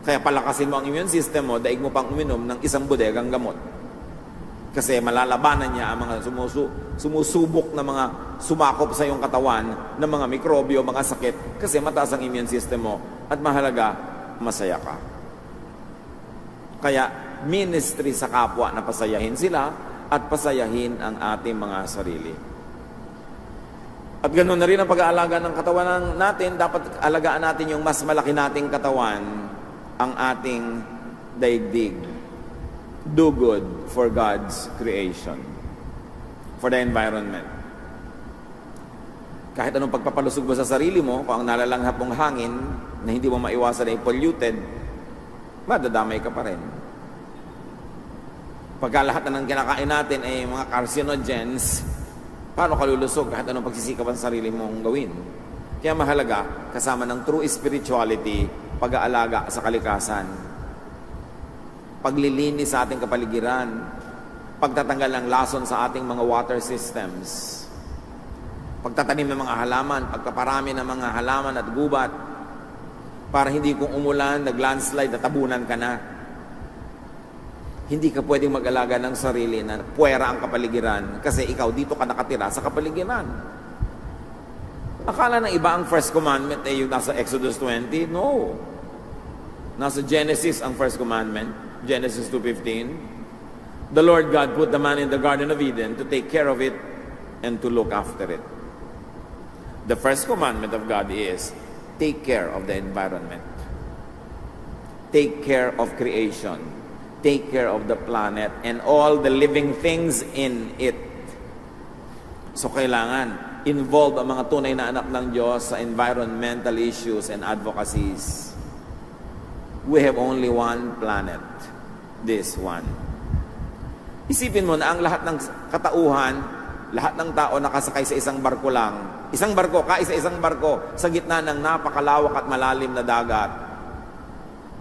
Kaya palakasin mo ang immune system mo, daig mo pang uminom ng isang bodegang gamot. Kasi malalabanan niya ang mga sumusubok na mga sumakop sa iyong katawan ng mga mikrobyo, mga sakit, kasi mataas ang immune system mo at mahalaga, masaya ka. Kaya ministry sa kapwa na pasayahin sila at pasayahin ang ating mga sarili. At ganoon na rin ang pag-aalaga ng katawan natin, dapat alagaan natin yung mas malaki nating katawan, ang ating daigdig. Do good for God's creation, for the environment. Kahit anong pagpapalusog mo sa sarili mo, kung ang nalalanghap mong hangin na hindi mo maiwasan ay polluted, madadamay ka pa rin. Pagka lahat na ng kinakain natin ay mga carcinogens, paano ka lulusog kahit anong pagsisikapan sa sarili mong gawin? Kaya mahalaga, kasama ng true spirituality, pag-aalaga sa kalikasan, paglilinis sa ating kapaligiran, pagtatanggal ng lason sa ating mga water systems, pagtatanim ng mga halaman, pagpaparami ng mga halaman at gubat, para hindi kung umulan, nag-landslide, natabunan ka na. Hindi ka pwedeng mag-alaga ng sarili na puwera ang kapaligiran kasi ikaw dito ka nakatira sa kapaligiran. Akala ng iba ang first commandment ay yung nasa Exodus 20? No. Nasa Genesis ang first commandment, Genesis 2:15. The Lord God put the man in the Garden of Eden to take care of it and to look after it. The first commandment of God is, take care of the environment. Take care of creation. Take care of the planet and all the living things in it. So kailangan involve ang mga tunay na anak ng Diyos sa environmental issues and advocacies. We have only one planet. This one. Isipin mo na ang lahat ng katauhan, lahat ng tao nakasakay sa isang barko lang. Isang barko, kaisa-isang barko sa gitna ng napakalawak at malalim na dagat.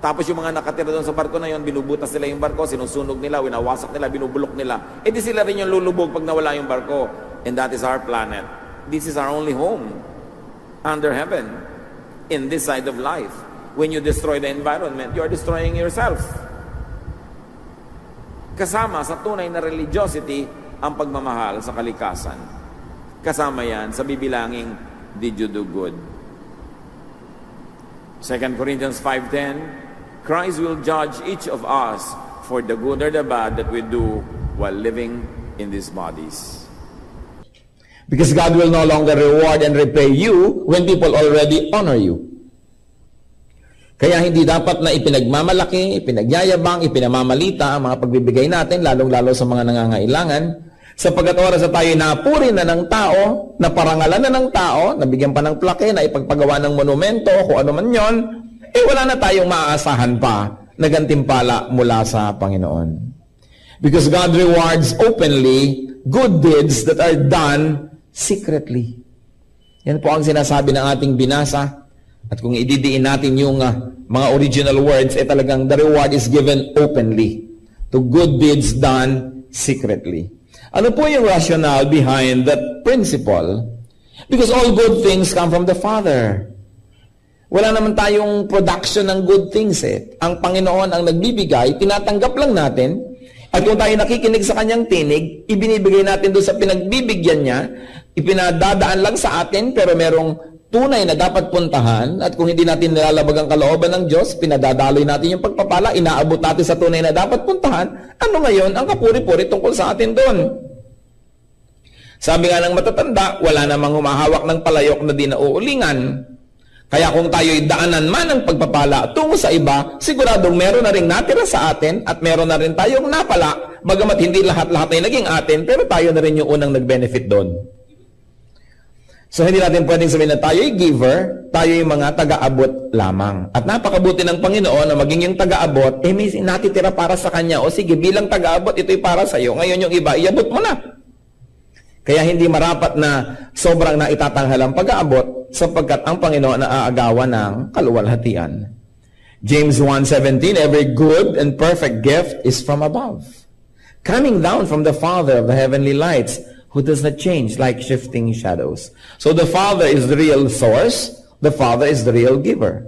Tapos yung mga nakatira doon sa barko na yon, binubutas nila yung barko, sinusunog nila, winawasak nila, binubulok nila. E di sila rin yung lulubog pag nawala yung barko. And that is our planet. This is our only home under heaven, in this side of life. When you destroy the environment, you are destroying yourself. Kasama sa tunay na religiosity ang pagmamahal sa kalikasan. Kasama yan sa bibilanging, did you do good? 2 Corinthians 5:10, Christ will judge each of us for the good or the bad that we do while living in these bodies. Because God will no longer reward and repay you when people already honor you. Kaya hindi dapat na ipinagmamalaki, ipinagyayabang, ipinamamalita ang mga pagbibigay natin, lalong-lalo sa mga nangangailangan, sapagkat oras na tayo napuri na ng tao, naparangalan na ng tao, nabigyan pa ng plake, na ipagpagawa ng monumento, kung ano man yon, wala na tayong maaasahan pa na gantimpala mula sa Panginoon. Because God rewards openly good deeds that are done secretly. Yan po ang sinasabi ng ating binasa. At kung ididiin natin yung mga original words, talagang the reward is given openly to good deeds done secretly. Ano po yung rationale behind that principle? Because all good things come from the Father. Wala naman tayong production ng good things eh. Ang Panginoon ang nagbibigay, tinatanggap lang natin, at kung tayo nakikinig sa kanyang tinig, ibinibigay natin doon sa pinagbibigyan niya, ipinadadaan lang sa atin, pero merong tunay na dapat puntahan, at kung hindi natin nilalabag ang kalooban ng Diyos, pinadadaloy natin yung pagpapala, inaabot natin sa tunay na dapat puntahan, ano ngayon ang kapuri-puri tungkol sa atin doon? Sabi nga ng matatanda, wala namang humahawak ng palayok na di nauulingan. Kaya kung tayo'y daanan man ng pagpapala tungo sa iba, siguradong meron na rin natira sa atin at meron na rin tayong napala, bagamat hindi lahat-lahat ay naging atin, pero tayo na rin yung unang nag-benefit doon. So hindi natin pwedeng sabihin na tayo'y giver, tayo yung mga taga-abot lamang. At napakabuti ng Panginoon na maging yung taga-abot, may natitira para sa Kanya. O sige, bilang taga-abot, ito'y para sa iyo. Ngayon yung iba, iabot mo na. Kaya hindi marapat na sobrang naitatanghal ang pag-aabot sapagkat ang Panginoon naaagawan ng kaluwalhatian. James 1:17, every good and perfect gift is from above, coming down from the Father of the heavenly lights, who does not change like shifting shadows. So the Father is the real source, the Father is the real giver.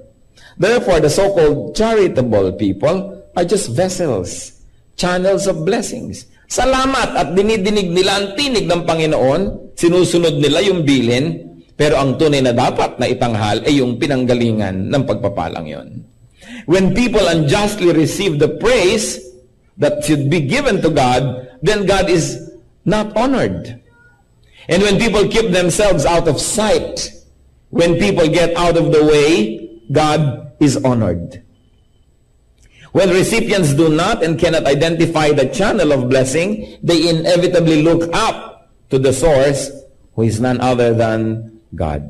Therefore, the so-called charitable people are just vessels, channels of blessings. Salamat at dinidinig nila ang tinig ng Panginoon, sinusunod nila yung bilin, pero ang tunay na dapat na itanghal ay yung pinanggalingan ng pagpapalang yon. When people unjustly receive the praise that should be given to God, then God is not honored. And when people keep themselves out of sight, when people get out of the way, God is honored. When recipients do not and cannot identify the channel of blessing, they inevitably look up to the source, who is none other than God.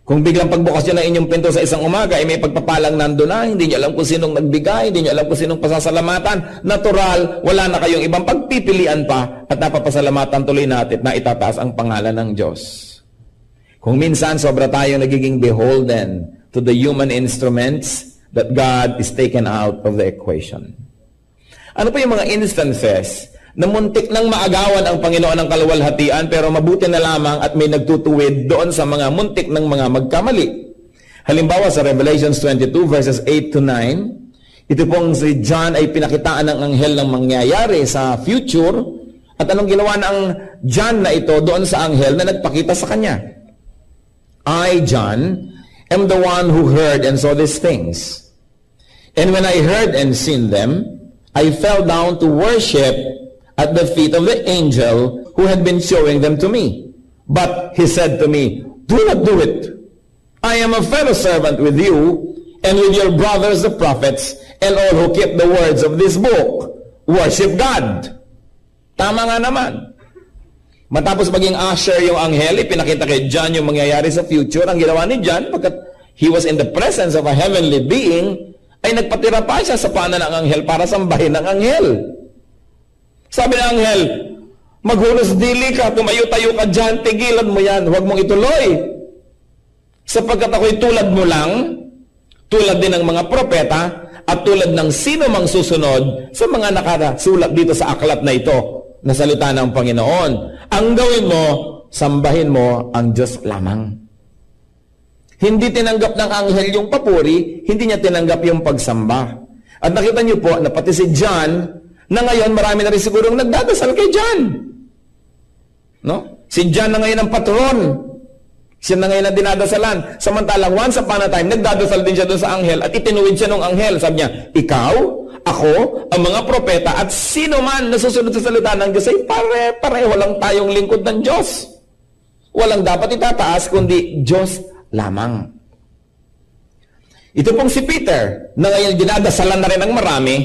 Kung biglang pagbukas nyo ng inyong pinto sa isang umaga, ay may pagpapalang nando na, hindi nyo alam kung sinong nagbigay, hindi nyo alam kung sinong pasasalamatan, natural, wala na kayong ibang pagpipilian pa, at napapasalamatan tuloy natin na itataas ang pangalan ng Diyos. Kung minsan, sobra tayong nagiging beholden to the human instruments that God is taken out of the equation. Ano pa yung mga instances na muntik nang maagawan ang Panginoon ng kaluwalhatian pero mabuti na lamang at may nagtutuwid doon sa mga muntik ng mga magkamali? Halimbawa sa Revelations 22 verses 8 to 9, ito pong si John ay pinakitaan ng anghel ng mangyayari sa future, at anong ginawa ng John na ito doon sa anghel na nagpakita sa kanya? I, John, am the one who heard and saw these things. And when I heard and seen them, I fell down to worship at the feet of the angel who had been showing them to me. But he said to me, do not do it. I am a fellow servant with you and with your brothers the prophets and all who keep the words of this book. Worship God. Tama nga naman. Matapos maging usher yung anghel, pinakita kay John yung mangyayari sa future. Ang ginawa ni John, pagkat he was in the presence of a heavenly being, ay nagpatira pa siya sa paanan ng anghel para sambahin ng anghel. Sabi ng anghel, maghunos dili ka, tumayo-tayo ka dyan, tigilan mo yan, huwag mong ituloy. Sapagkat ako'y tulad mo lang, tulad din ng mga propeta, at tulad ng sino mang susunod sa mga nakasulat dito sa aklat na ito, na salita ng Panginoon. Ang gawin mo, sambahin mo ang Diyos lamang. Hindi tinanggap ng anghel yung papuri, hindi niya tinanggap yung pagsamba. At nakita niyo po na pati si John, na ngayon marami na rin sigurong nagdadasal kay John. No? Si John na ngayon ang patron. Siya na ngayon ang dinadasalan. Samantalang once upon a time, nagdadasal din siya doon sa anghel at itinuwid siya ng anghel. Sabi niya, ikaw, ako, ang mga propeta at sino man nasusunod sa salita ng Diyos ay pareho lang tayong lingkod ng Diyos. Walang dapat itataas kundi Diyos lamang. Ito pong si Peter, na ngayon dinadasalan na rin ng marami.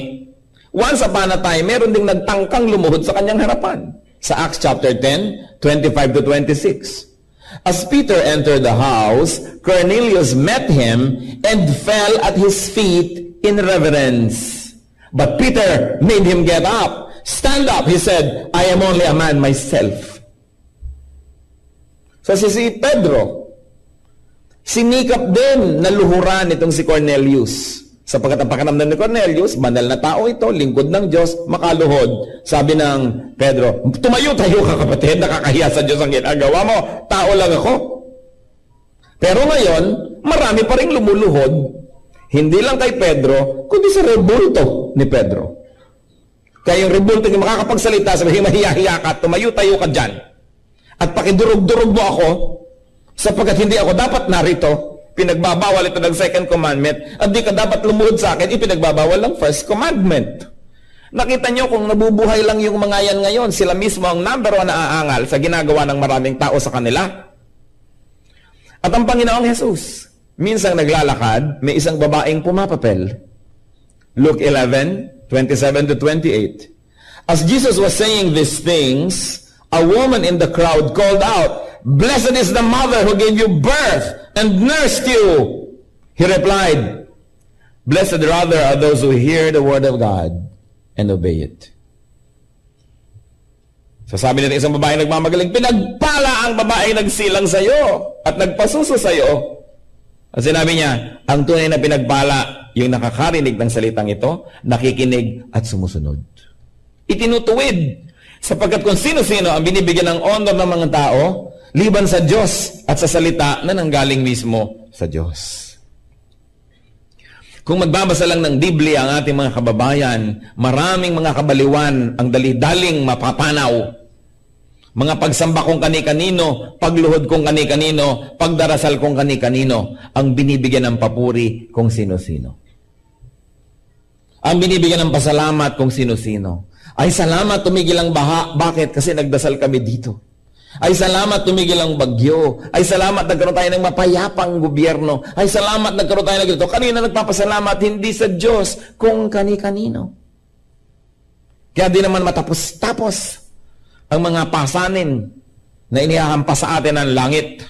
Once upon a time, meron ding nagtangkang lumuhod sa kanyang harapan. Sa Acts chapter 10, 25 to 26. As Peter entered the house, Cornelius met him and fell at his feet in reverence. But Peter made him get up. Stand up, he said, I am only a man myself. So si Pedro, sinikap din na luhuran itong si Cornelius. Sapagkat ang pakiramdam ni Cornelius, banal na tao ito, lingkod ng Diyos, makaluhod. Sabi ng Pedro, tumayo-tayo ka kapatid, nakakahiya sa Diyos ang ginagawa mo, tao lang ako. Pero ngayon, marami pa rin lumuluhod, hindi lang kay Pedro, kundi sa rebulto ni Pedro. Kaya yung rebulto yung makakapagsalita, sabi, mahiya-hiya ka, tumayo-tayo ka dyan. At pakidurog-durog mo ako, sapagkat hindi ako dapat narito. Pinagbabawal ito ng second commandment at di ka dapat lumuhod sa akin, ipinagbabawal ng first commandment. Nakita nyo kung nabubuhay lang yung mga yan ngayon, sila mismo ang number one na aangal sa ginagawa ng maraming tao sa kanila. At ang Panginoong Jesus, minsang naglalakad, may isang babaeng pumapapel. Luke 11:27 to 28. As Jesus was saying these things, a woman in the crowd called out, "Blessed is the mother who gave you birth and nursed you." He replied, "Blessed rather are those who hear the word of God and obey it." So sabi nito isang babae nagmamagaling, pinagpala ang babae nagsilang sa iyo at nagpasuso sa iyo. At sinabi niya, ang tunay na pinagpala, yung nakakarinig ng salitang ito, nakikinig at sumusunod. Itinutuwid, sapagkat kung sino-sino ang binibigyan ng honor ng mga tao, liban sa Diyos at sa salita na nanggaling mismo sa Diyos. Kung magbabasa lang ng Biblia ang ating mga kababayan, maraming mga kabaliwan ang dali-daling mapapanaw. Mga pagsamba kong kani-kanino, pagluhod kong kani-kanino, pagdarasal kong kani-kanino, ang binibigyan ng papuri kung sino-sino. Ang binibigyan ng pasalamat kung sino-sino. Ay salamat tumigil ang baha. Bakit? Kasi nagdasal kami dito. Ay salamat tumigil ang bagyo. Ay salamat nagkaroon tayo ng mapayapang gobyerno. Ay salamat nagkaroon tayo ng ganito. Kanina nagpapasalamat hindi sa Diyos kung kani-kanino. Kaya di naman matapos-tapos ang mga pasanin na inihahampas sa atin ng langit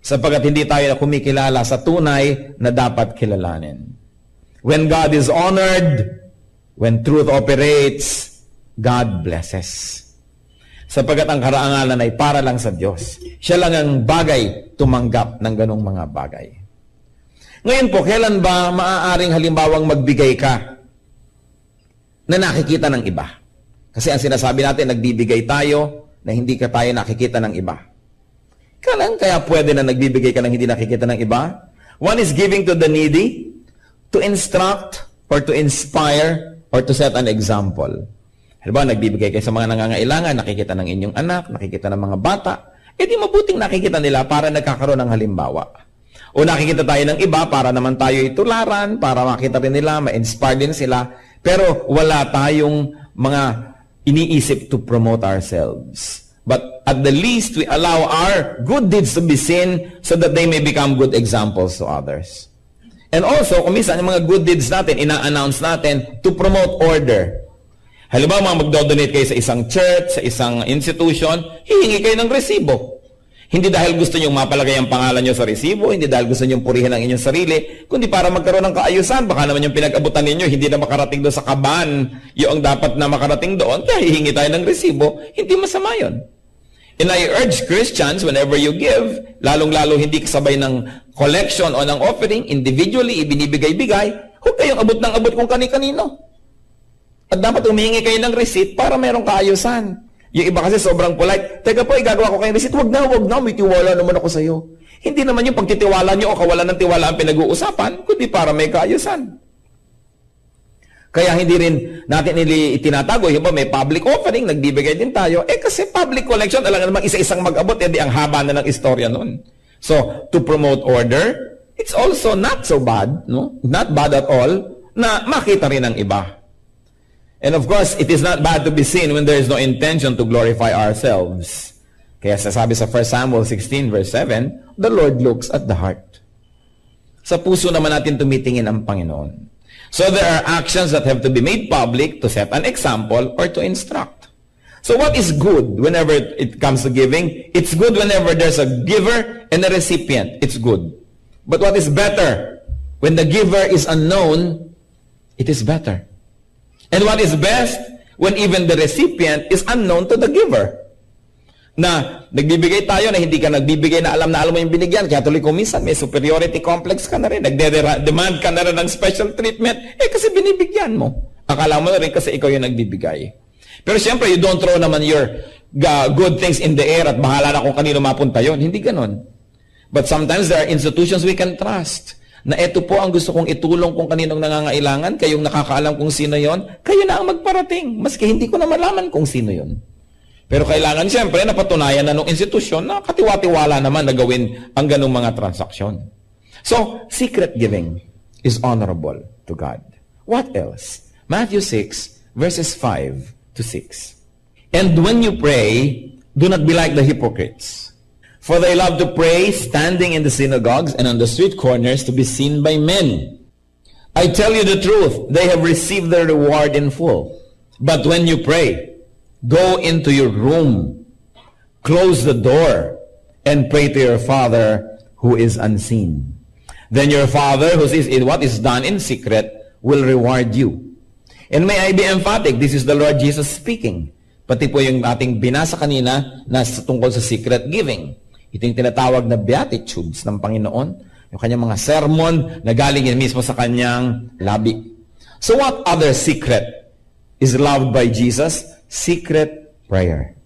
sapagkat hindi tayo kumikilala sa tunay na dapat kilalanin. When God is honored, when truth operates, God blesses. Sapagkat ang karangalan ay para lang sa Diyos. Siya lang ang bagay tumanggap ng ganong mga bagay. Ngayon po, kailan ba maaaring halimbawang magbigay ka na nakikita ng iba? Kasi ang sinasabi natin, nagbibigay tayo na hindi ka tayo nakikita ng iba. Kailan kaya pwede na nagbibigay ka ng hindi nakikita ng iba? One is giving to the needy, to instruct, or to inspire, or to set an example. Halimbawa, nagbibigay kayo sa mga nangangailangan, nakikita ng inyong anak, nakikita ng mga bata, di mabuting nakikita nila para nagkakaroon ng halimbawa. O nakikita tayo ng iba para naman tayo itularan, para makita rin nila, ma-inspire din sila, pero wala tayong mga iniisip to promote ourselves. But at the least, we allow our good deeds to be seen so that they may become good examples to others. And also, kung minsan, yung mga good deeds natin, ina-announce natin to promote order. Halimbawa, magdodonate kayo sa isang church, sa isang institution, hihingi kayo ng resibo. Hindi dahil gusto nyo mapalagay ang pangalan nyo sa resibo, hindi dahil gusto nyo purihin ang inyong sarili, kundi para magkaroon ng kaayusan. Baka naman yung pinag-abutan ninyo, hindi na makarating doon sa kaban, yung dapat na makarating doon, kaya hihingi tayo ng resibo, hindi masama yun. And I urge Christians, whenever you give, lalong-lalo hindi kasabay ng collection o ng offering, individually, ibinibigay-bigay, huwag kayong abot ng abot kung kani-kanino. At dapat humihingi kayo ng receipt para merong kaayusan. Yung iba kasi sobrang polite, teka po, igagawa ko kayong receipt. Wag na, may tiwala naman ako sa'yo. Hindi naman yung pagtitiwala nyo o kawalan ng tiwala ang pinag-uusapan, kundi para may kaayusan. Kaya hindi rin natin itinatago, yung ba may public offering, nagbibigay din tayo. Kasi public collection, alam naman isa-isang mag-abot, di ang haba na ng istorya nun. So, to promote order, it's also not so bad, no? Not bad at all, na makita rin ng iba. And of course, it is not bad to be seen when there is no intention to glorify ourselves. Kaya sasabi sa 1 Samuel 16 verse 7, the Lord looks at the heart. Sa puso naman natin tumitingin ang Panginoon. So there are actions that have to be made public to set an example or to instruct. So what is good whenever it comes to giving? It's good whenever there's a giver and a recipient. It's good. But what is better? When the giver is unknown, it is better. And what is best? When even the recipient is unknown to the giver. Na nagbibigay tayo na hindi ka nagbibigay na alam mo yung binigyan. Kaya tuloy kung minsan may superiority complex ka na rin. Nagde-demand ka na rin ng special treatment. Kasi binibigyan mo. Akala mo na rin kasi ikaw yung nagbibigay. Pero siyempre, you don't throw naman your good things in the air at bahala na kung kanino mapunta yon. Hindi ganon. But sometimes there are institutions we can trust. Na ito po ang gusto kong itulong kung kaninong nangangailangan, kayong nakakaalam kung sino yon, kayo na ang magparating. Maski hindi ko na malaman kung sino yon. Pero kailangan siyempre napatunayan na ng institusyon na katiwa-tiwala naman na gawin ang ganong mga transaksyon. So, secret giving is honorable to God. What else? Matthew 6, verses 5 to 6. And when you pray, do not be like the hypocrites. For they love to pray, standing in the synagogues and on the street corners to be seen by men. I tell you the truth, they have received their reward in full. But when you pray, go into your room, close the door, and pray to your Father who is unseen. Then your Father who sees in what is done in secret will reward you. And may I be emphatic, this is the Lord Jesus speaking. Pati po yung ating binasa kanina na tungkol sa secret giving. Ito yung tinatawag na beatitudes ng Panginoon. Yung kanyang mga sermon na galing yun mismo sa kanyang labi. So what other secret is loved by Jesus? Secret prayer.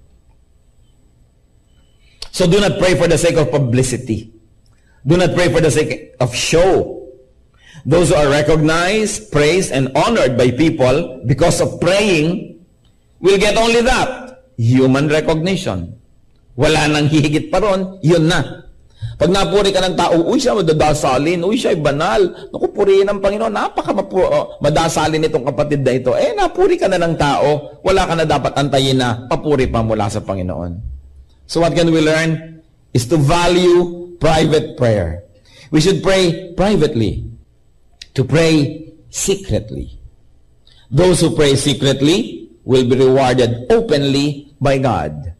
So do not pray for the sake of publicity. Do not pray for the sake of show. Those who are recognized, praised, and honored by people because of praying will get only that, human recognition. Wala nang hihigit pa ron, yun na. Pag napuri ka ng tao, uy siya madadasalin, uy siya ay banal, naku purihin ng Panginoon, madasalin itong kapatid na ito. Napuri ka na ng tao, wala ka na dapat antayin na papuri pa mula sa Panginoon. So what can we learn? Is to value private prayer. We should pray privately, to pray secretly. Those who pray secretly will be rewarded openly by God.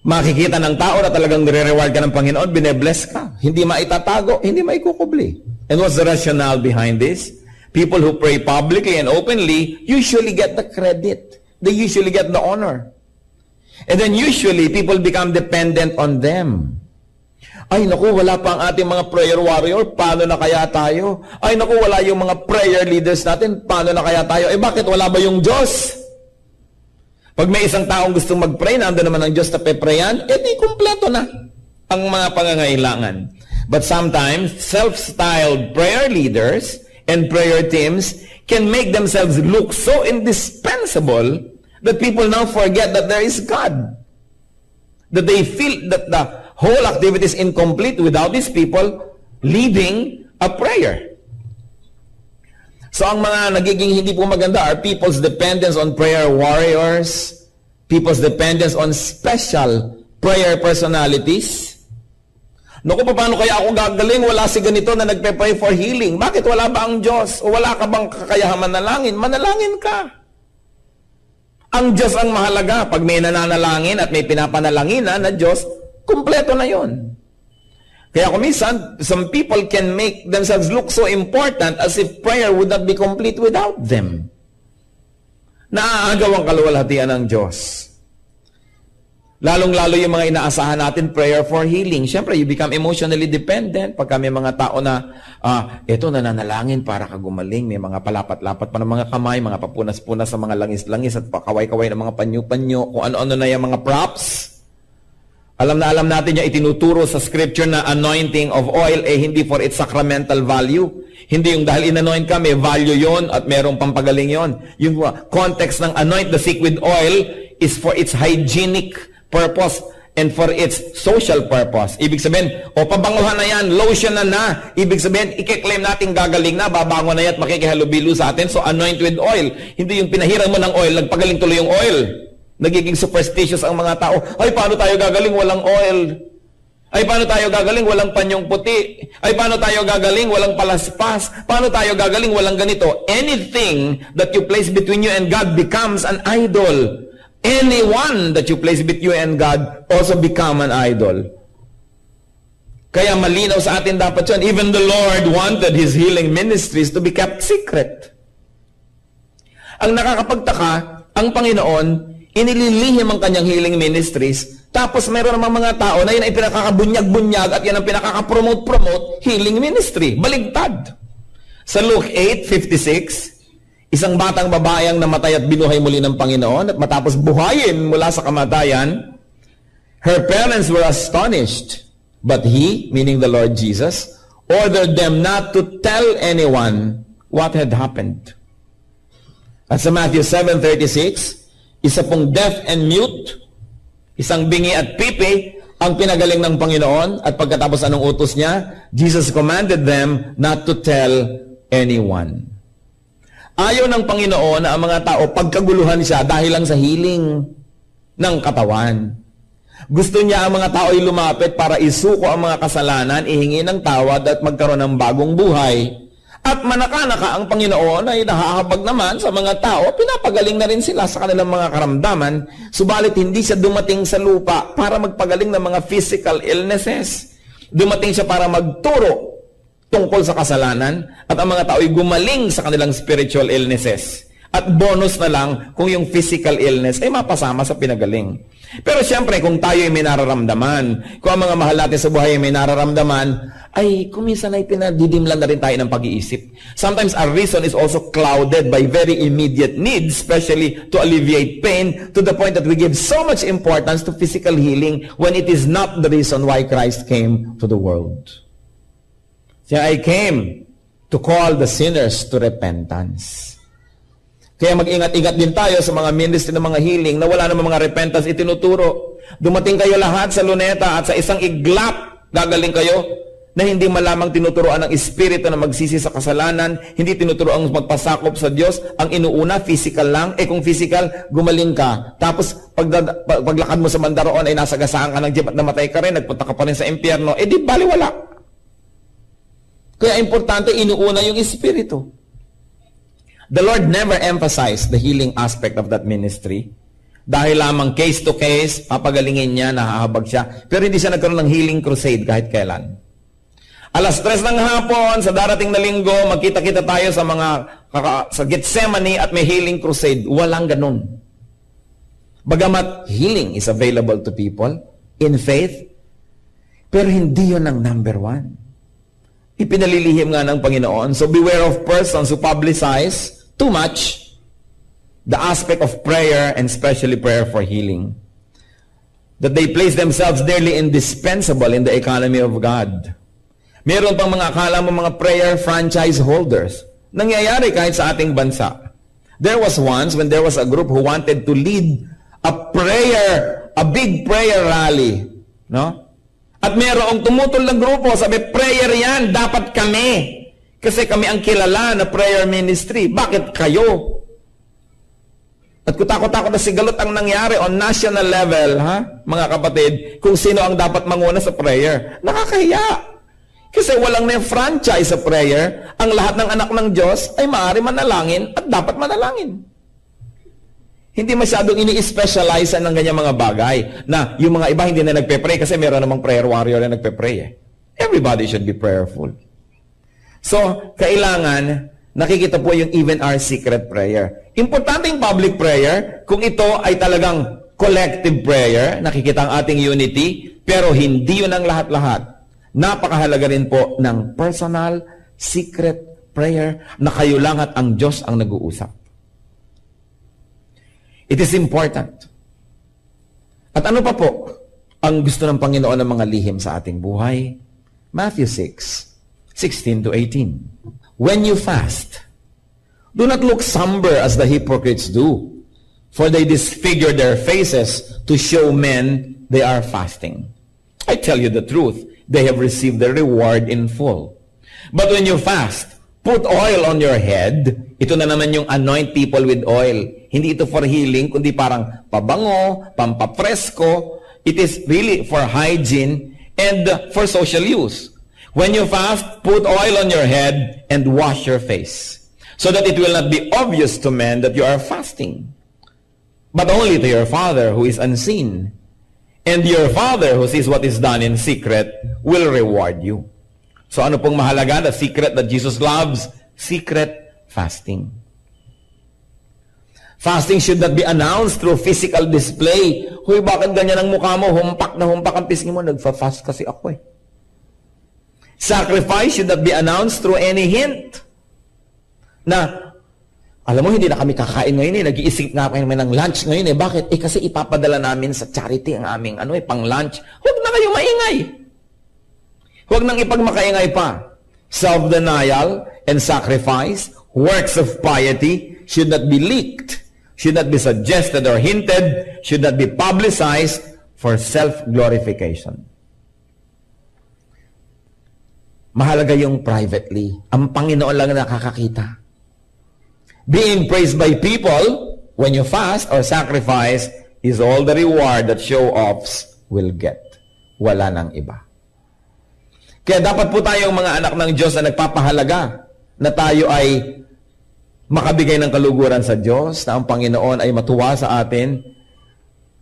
Makikita ng tao na talagang nire-reward ka ng Panginoon, bine-bless ka. Hindi maitatago, hindi maikukubli. And what's the rationale behind this? People who pray publicly and openly usually get the credit. They usually get the honor. And then usually, people become dependent on them. Ay naku, wala pa ang ating mga prayer warrior, paano na kaya tayo? Ay naku, wala yung mga prayer leaders natin, paano na kaya tayo? Bakit wala ba yung Diyos? Pag may isang taong gustong mag-pray, nandun naman ang Diyos na pe-prayan, di kumpleto na ang mga pangangailangan. But sometimes, self-styled prayer leaders and prayer teams can make themselves look so indispensable that people now forget that there is God. That they feel that the whole activity is incomplete without these people leading a prayer. So ang mga nagiging hindi po maganda are people's dependence on prayer warriors, people's dependence on special prayer personalities. Naku, paano kaya ako gagaling? Wala si ganito na nagpe-pray for healing. Bakit wala ba ang Diyos? O wala ka bang kakayahan manalangin? Manalangin ka. Ang Diyos ang mahalaga. Pag may nananalangin at may pinapanalangina na Diyos, kumpleto na yon. Kaya kung minsan, some people can make themselves look so important as if prayer would not be complete without them. Naaagaw ang kaluwalhatian ng Diyos. Lalong-lalo yung mga inaasahan natin, prayer for healing. Siyempre, you become emotionally dependent. Pagka may mga tao na, eto nananalangin para ka gumaling, may mga palapat-lapat pa ng mga kamay, mga papunas-punas sa mga langis-langis at pakaway-kaway ng mga panyo-panyo, kung ano-ano na yung mga props. Alam natin yung itinuturo sa scripture na anointing of oil, hindi for its sacramental value. Hindi yung dahil inanoint ka, may value yon at merong pampagaling yon. Yung context ng anoint the sick with oil is for its hygienic purpose and for its social purpose. Ibig sabihin, pabanguhan na yan, lotion na. Ibig sabihin, i-claim natin gagaling na, babango na yan at makikihalubilo sa atin, so anoint with oil. Hindi yung pinahiram mo ng oil, nagpagaling tuloy yung oil. Nagiging superstitious ang mga tao. Ay, paano tayo gagaling? Walang oil. Ay, paano tayo gagaling? Walang panyong puti. Ay, paano tayo gagaling? Walang palaspas. Paano tayo gagaling? Walang ganito. Anything that you place between you and God becomes an idol. Anyone that you place between you and God also become an idol. Kaya malinaw sa atin dapat yun. Even the Lord wanted His healing ministries to be kept secret. Ang nakakapagtaka, ang Panginoon, inililihim ang kanyang healing ministries, tapos mayroon namang mga tao na yun ay pinakakabunyag-bunyag at yan ang pinakakapromote-promote healing ministry. Baligtad. Sa Luke 8:56, isang batang babae ang namatay at binuhay muli ng Panginoon at matapos buhayin mula sa kamatayan, her parents were astonished. But He, meaning the Lord Jesus, ordered them not to tell anyone what had happened. At sa Matthew 7:36, isa pong deaf and mute, isang bingi at pipi, ang pinagaling ng Panginoon at pagkatapos anong utos niya, Jesus commanded them not to tell anyone. Ayaw ng Panginoon na ang mga tao pagkaguluhan siya dahil lang sa healing ng katawan. Gusto niya ang mga tao'y lumapit para isuko ang mga kasalanan, ihingi ng tawad at magkaroon ng bagong buhay. At manaka-naka ang Panginoon ay nahahabag naman sa mga tao, pinapagaling na rin sila sa kanilang mga karamdaman, subalit hindi siya dumating sa lupa para magpagaling ng mga physical illnesses. Dumating siya para magturo tungkol sa kasalanan at ang mga tao'y gumaling sa kanilang spiritual illnesses. At bonus na lang kung yung physical illness ay mapasama sa pinagaling. Pero siyempre, kung tayo ay may nararamdaman, kung ang mga mahal natin sa buhay ay may nararamdaman, ay kuminsan ay pinadidimlan na rin tayo ng pag-iisip. Sometimes our reason is also clouded by very immediate needs, especially to alleviate pain, to the point that we give so much importance to physical healing when it is not the reason why Christ came to the world. Siya I came to call the sinners to repentance. Kaya mag-ingat-ingat din tayo sa mga ministry ng mga healing na wala namang mga repentance itinuturo. Dumating kayo lahat sa luneta at sa isang iglap gagaling kayo na hindi malamang tinuturoan ng Espiritu na magsisi sa kasalanan, hindi tinuturoan magpasakop sa Diyos. Ang inuuna, physical lang. Kung physical, gumaling ka. Tapos, paglakad mo sa mandaroon ay nasagasaan ka ng jeep at namatay ka rin, nagpunta ka pa rin sa impyerno, di baliwala. Kaya importante, inuuna yung Espiritu. The Lord never emphasized the healing aspect of that ministry. Dahil lamang case to case, papagalingin niya, nahahabag siya. Pero hindi siya nagkaroon ng healing crusade kahit kailan. 3:00 ng hapon, sa darating na linggo, magkita-kita tayo sa Gethsemane at may healing crusade. Walang ganun. Bagamat healing is available to people in faith, pero hindi yun ang number one. Ipinalilihim nga ng Panginoon. So beware of persons who publicize too much the aspect of prayer and especially prayer for healing. That they place themselves nearly indispensable in the economy of God. Meron pang mga akala mo mga prayer franchise holders. Nangyayari kahit sa ating bansa. There was once when there was a group who wanted to lead a big prayer rally. No? At mayroong tumutol ng grupo, sabi, prayer yan, dapat kami. Kasi kami ang kilala na prayer ministry. Bakit kayo? At kutakot-takot na sigalot ang nangyari on national level, mga kapatid, kung sino ang dapat manguna sa prayer. Nakakahiya. Kasi walang na franchise sa prayer, ang lahat ng anak ng Diyos ay maaari manalangin at dapat manalangin. Hindi masyadong ini-specialize ng ganyan mga bagay na yung mga iba hindi na nagpe-pray kasi meron namang prayer warrior na nagpe-pray. Everybody should be prayerful. So, kailangan nakikita po yung even our secret prayer. Importante yung public prayer kung ito ay talagang collective prayer, nakikita ang ating unity, pero hindi yun ang lahat-lahat. Napakahalaga rin po ng personal, secret prayer na kayo lang at ang Diyos ang nag-uusap. It is important. At ano pa po ang gusto ng Panginoon ng mga lihim sa ating buhay? Matthew 6:16 to 18. When you fast, do not look somber as the hypocrites do, for they disfigure their faces to show men they are fasting. I tell you the truth, they have received their reward in full. But when you fast, put oil on your head. Ito na naman yung anoint people with oil. Hindi ito for healing, kundi parang pabango, pampapresko. It is really for hygiene and for social use. When you fast, put oil on your head and wash your face, so that it will not be obvious to men that you are fasting, but only to your Father who is unseen. And your Father who sees what is done in secret will reward you. So ano pong mahalaga? The secret that Jesus loves? Secret fasting. Fasting should not be announced through physical display. Huy, bakit ganyan ang mukha mo? Humpak na humpak ang pisngi mo. Nagfa-fast kasi ako eh. Sacrifice should not be announced through any hint. Na, alam mo, hindi na kami kakain ngayon eh. Nag-iisip nga kami ng lunch ngayon eh. Bakit? Kasi ipapadala namin sa charity ang aming pang-lunch. Huwag na kayo maingay. Huwag nang ipagmakaingay pa. Self-denial and sacrifice, works of piety, should not be leaked, should not be suggested or hinted, should not be publicized for self-glorification. Mahalaga yung privately. Ang Panginoon lang nakakakita. Being praised by people when you fast or sacrifice is all the reward that show-offs will get. Wala nang iba. Kaya dapat po tayong mga anak ng Diyos na nagpapahalaga na tayo ay makabigay ng kaluguran sa Diyos, na ang Panginoon ay matuwa sa atin.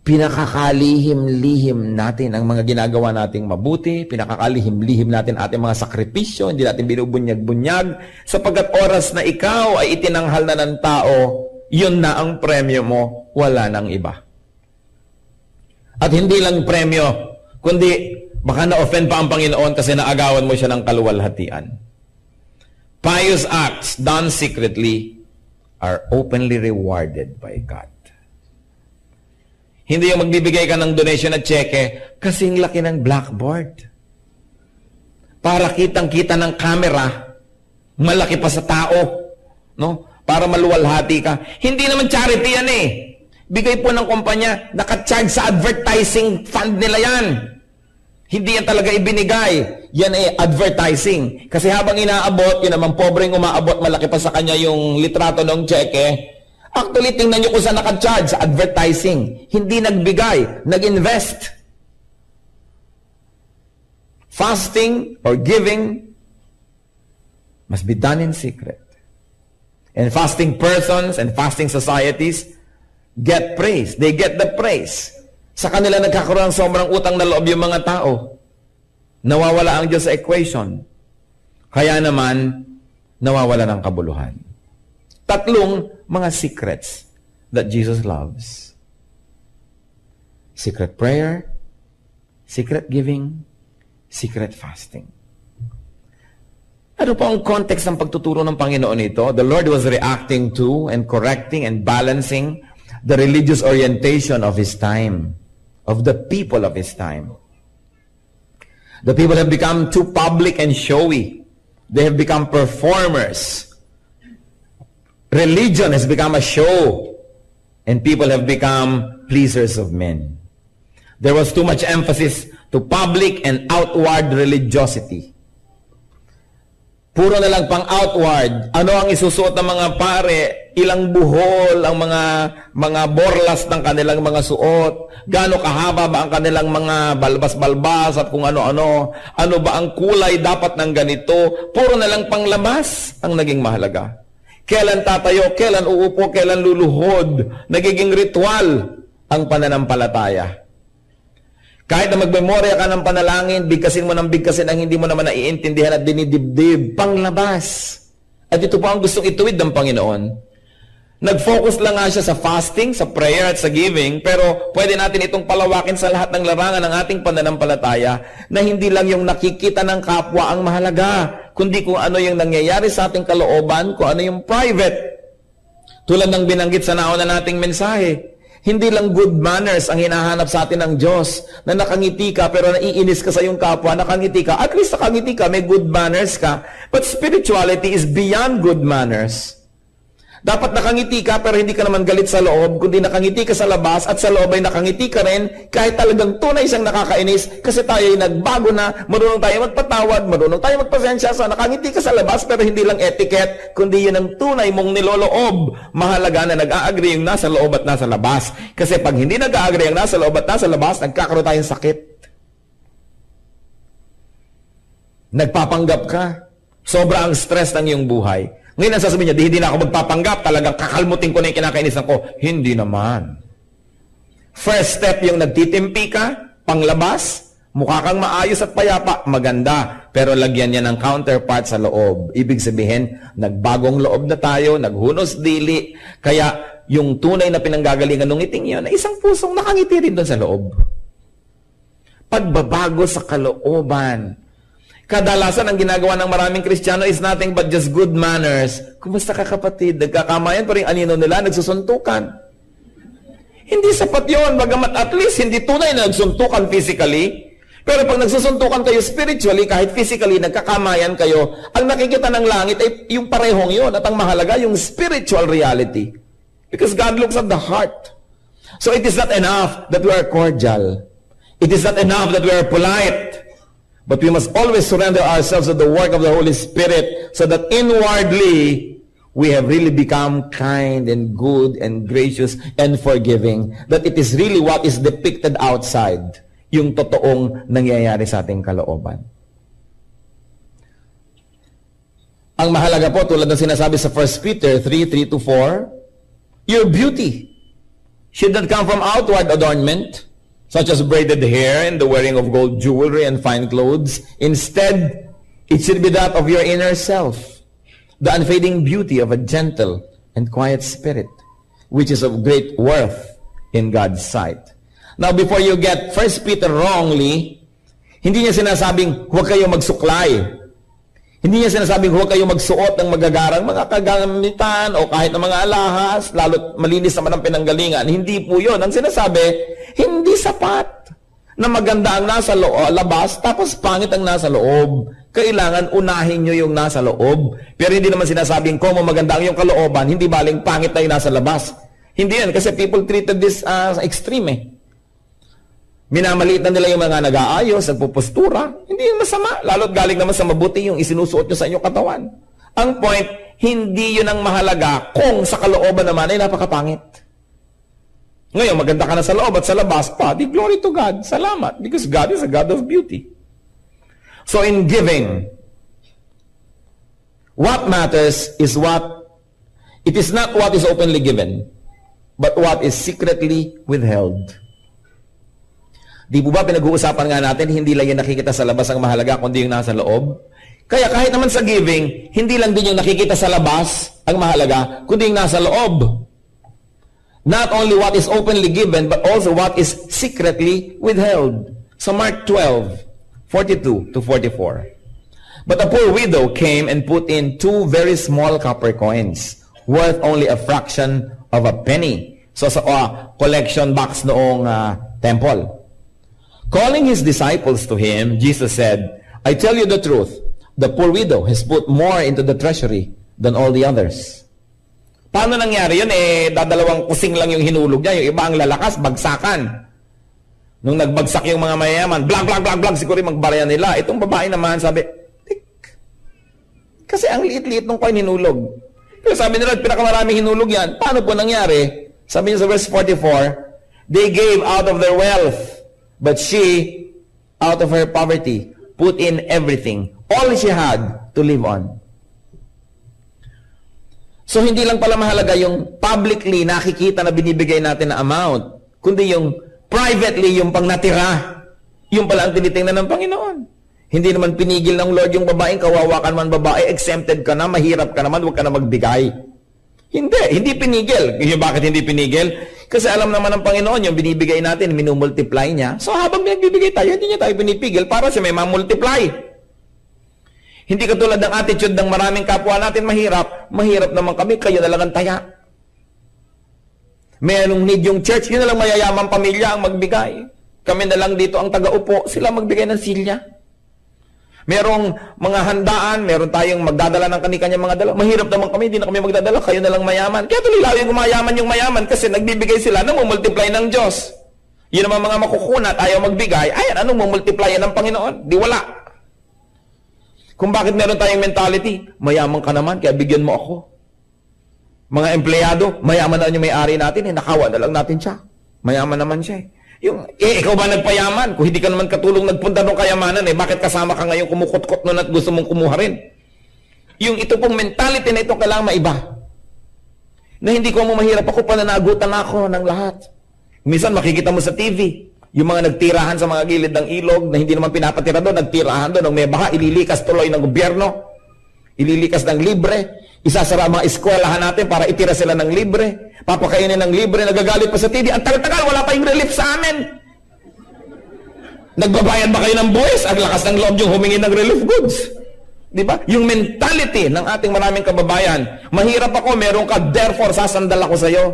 Pinakakalihim-lihim natin ang mga ginagawa nating mabuti, pinakakalihim-lihim natin ating mga sakripisyo, hindi natin binubunyag-bunyag, sapagkat oras na ikaw ay itinanghal na ng tao, yun na ang premyo mo, wala nang iba. At hindi lang premyo, kundi baka na-offend pa ang Panginoon kasi naagawan mo siya ng kaluwalhatian. Pious acts done secretly are openly rewarded by God. Hindi yung magbibigay ka ng donation at cheque kasing laki ng blackboard. Para kitang-kita ng camera, malaki pa sa tao, no? Para maluwalhati ka. Hindi naman charity yan eh. Bigay po ng kumpanya, naka-charge sa advertising fund nila yan. Hindi yan talaga ibinigay. Yan ay advertising. Kasi habang inaabot, yun naman pobreng umaabot, malaki pa sa kanya yung litrato ng cheque. Actually, tingnan nyo kung saan naka-charge sa advertising. Hindi nagbigay, nag-invest. Fasting or giving must be done in secret. And fasting persons and fasting societies get praise. They get the praise. Sa kanila nagkakaroon ng sobrang utang na loob yung mga tao. Nawawala ang Diyos sa equation. Kaya naman, nawawala ng kabuluhan. Tatlong mga secrets that Jesus loves. Secret prayer, secret giving, secret fasting. Ano po ang context ng pagtuturo ng Panginoon ito? The Lord was reacting to and correcting and balancing the religious orientation of His time, of the people of His time. The people have become too public and showy. They have become performers. Religion has become a show, and people have become pleasers of men. There was too much emphasis to public and outward religiosity. Puro na lang pang outward. Ano ang isusuot ng mga pare? Ilang buhol ang mga borlas ng kanilang mga suot? Gaano kahaba ba ang kanilang mga balbas-balbas at kung ano-ano? Ano ba ang kulay dapat ng ganito? Puro na lang pang labas ang naging mahalaga. Kailan tatayo, kailan uupo, kailan luluhod. Nagiging ritual ang pananampalataya. Kahit na magmemorya ka ng panalangin, bigkasin mo ng bigkasin ang hindi mo naman naiintindihan at dinidibdib, panglabas. At ito po ang gustong ituwid ng Panginoon. Nag-focus lang nga siya sa fasting, sa prayer at sa giving, pero pwede natin itong palawakin sa lahat ng larangan ng ating pananampalataya na hindi lang yung nakikita ng kapwa ang mahalaga, kundi kung ano yung nangyayari sa ating kalooban, kung ano yung private. Tulad ng binanggit sa nauna nating mensahe, hindi lang good manners ang hinahanap sa atin ng Diyos, na nakangiti ka pero naiinis ka sa iyong kapwa, nakangiti ka, at least nakangiti ka, may good manners ka. But spirituality is beyond good manners. Dapat nakangiti ka pero hindi ka naman galit sa loob, kundi nakangiti ka sa labas at sa loob ay nakangiti ka rin kahit talagang tunay siyang nakakainis kasi tayo ay nagbago na, marunong tayo magpatawad, marunong tayo magpasensya, so nakangiti ka sa labas pero hindi lang etiquette, kundi yun ang tunay mong niloloob. Mahalaga na nag-a-agree yung nasa loob at nasa labas. Kasi pag hindi nag-a-agree yung nasa loob at nasa labas, nagkakaroon tayong sakit. Nagpapanggap ka. Sobra ang stress ng iyong buhay. Ngayon ang sasabihin niya, hindi na ako magpapanggap, talagang kakalmutin ko na yung kinakainisan ko. Hindi naman. First step yung nagtitimpi ka, panglabas, mukha kang maayos at payapa, maganda. Pero lagyan niya ng counterpart sa loob. Ibig sabihin, nagbagong loob na tayo, naghunos dili. Kaya yung tunay na pinanggagalingan ng ngiting yun, na isang pusong nakangiti rin doon sa loob. Pagbabago sa kalooban. Kadalasan ang ginagawa ng maraming Kristiyano is nothing but just good manners. Kumusta ka kapatid? Nagkakamayan pa rin anino nila, nagsusuntukan. Hindi sapat yun, bagamat at least hindi tunay na nagsuntukan physically. Pero pag nagsusuntukan kayo spiritually, kahit physically, nagkakamayan kayo, ang nakikita ng langit ay yung parehong yun. At ang mahalaga, yung spiritual reality. Because God looks at the heart. So it is not enough that we are cordial. It is not enough that we are polite. But we must always surrender ourselves to the work of the Holy Spirit so that inwardly we have really become kind and good and gracious and forgiving. That it is really what is depicted outside. yung totoong nangyayari sa ating kalooban. Ang mahalaga po, tulad ng sinasabi sa 1 Peter 3:3-4, your beauty should not come from outward adornment, such as braided hair and the wearing of gold jewelry and fine clothes. Instead, it should be that of your inner self, the unfading beauty of a gentle and quiet spirit, which is of great worth in God's sight. Now, before you get 1 Peter wrongly, hindi niya sinasabing huwag kayo magsuklay. Hindi niya sinasabing huwag kayo magsuot ng magagarang mga kagamitan o kahit ng mga alahas, lalo't malinis naman ang pinanggalingan. Hindi po yun. Ang sinasabi, hindi sapat na maganda ang nasa labas, tapos pangit ang nasa loob. Kailangan unahin nyo yung nasa loob. Pero hindi naman sinasabing kung maganda ang yung kalooban, hindi baling pangit na yung nasa labas. Hindi yan, kasi people treated this as extreme eh. Minamaliit na nila yung mga nag-aayos, nagpupustura. Hindi yung masama. Lalo't galing naman sa mabuti yung isinusuot nyo sa inyong katawan. Ang point, hindi yun ang mahalaga kung sa kalooban naman ay napakapangit. Ngayon, maganda ka na sa loob at sa labas pa, di glory to God. Salamat. Because God is a God of beauty. So in giving, what matters is it is not what is openly given, but what is secretly withheld. Di po ba pinag-uusapan nga natin, hindi lang yung nakikita sa labas ang mahalaga, kundi yung nasa loob? Kaya kahit naman sa giving, hindi lang din yung nakikita sa labas ang mahalaga, kundi yung nasa loob. Not only what is openly given, but also what is secretly withheld. So Mark 12:42-44. But a poor widow came and put in 2 very small copper coins, worth only a fraction of a penny. So sa collection box noong temple. Calling his disciples to him, Jesus said, I tell you the truth, the poor widow has put more into the treasury than all the others. Paano nangyari yun? Dadalawang kusing lang yung hinulog niya, yung iba ang lalakas, bagsakan. Nung nagbagsak yung mga mayayaman, blag, siguro yung magbarya nila. Itong babae naman, sabi, tik. Kasi ang liit-liit nung coin hinulog. Pero sabi nila, pinakamaraming hinulog yan. Paano po nangyari? Sabi niya sa verse 44, they gave out of their wealth, but she, out of her poverty, put in everything, all she had to live on. So, hindi lang pala mahalaga yung publicly nakikita na binibigay natin na amount, kundi yung privately, yung pang natira, yung pala ang tinitingnan ng Panginoon. Hindi naman pinigil ng Lord yung babaeng, kawawa ka naman babae, exempted ka na, mahirap ka naman, huwag ka na magbigay. Hindi pinigil. Yung bakit hindi pinigil? Kasi alam naman ng Panginoon, yung binibigay natin, minumultiply niya. So habang nagbibigay tayo, hindi niya tayo pinipigil para siya may mamultiply. Hindi katulad ng attitude ng maraming kapwa natin mahirap. Mahirap naman kami, kayo na lang ang taya. Mayroong need yung church, yun na lang mayayamang pamilya ang magbigay. Kami na lang dito ang taga-upo, sila magbigay ng silya. Merong mga handaan, meron tayong magdadala ng kani-kanyang mga dala. Mahirap naman kami, hindi na kami magdadala, kayo na lang mayaman. Kaya tuloy lalo yung mayaman kasi nagbibigay sila ng mumultiply ng Diyos. Yun naman mga makukunat, ayaw magbigay, ayan, anong mumultiply ng Panginoon? Di wala. Kung bakit meron tayong mentality, mayaman ka naman, kaya bigyan mo ako. Mga empleyado, mayaman na yung may-ari natin, nakawa na lang natin siya. Mayaman naman siya. Ikaw ba nagpayaman? Kung hindi ka naman katulong nagpunta ng kayamanan, bakit kasama ka ngayon kumukot-kot nun at gusto mong kumuha rin? Yung ito pong mentality na ito kailangan maiba. Na hindi ko mo mahirap ako, pananagutan ako ng lahat. Minsan makikita mo sa TV, yung mga nagtirahan sa mga gilid ng ilog na hindi naman pinapatira doon, nagtirahan doon, nung may baha, ililikas tuloy ng gobyerno, ililikas ng libre, isasara mga eskwelahan natin para itira sila ng libre, papakainin ng libre, nagagalit pa sa TV, ang tagal-tagal, wala pa yung relief sa amin. Nagbabayad ba kayo ng buwis? Ang lakas ng loob yung humingi ng relief goods. Di ba? Yung mentality ng ating maraming kababayan, mahirap ako, meron ka, therefore sasandal ako sa'yo.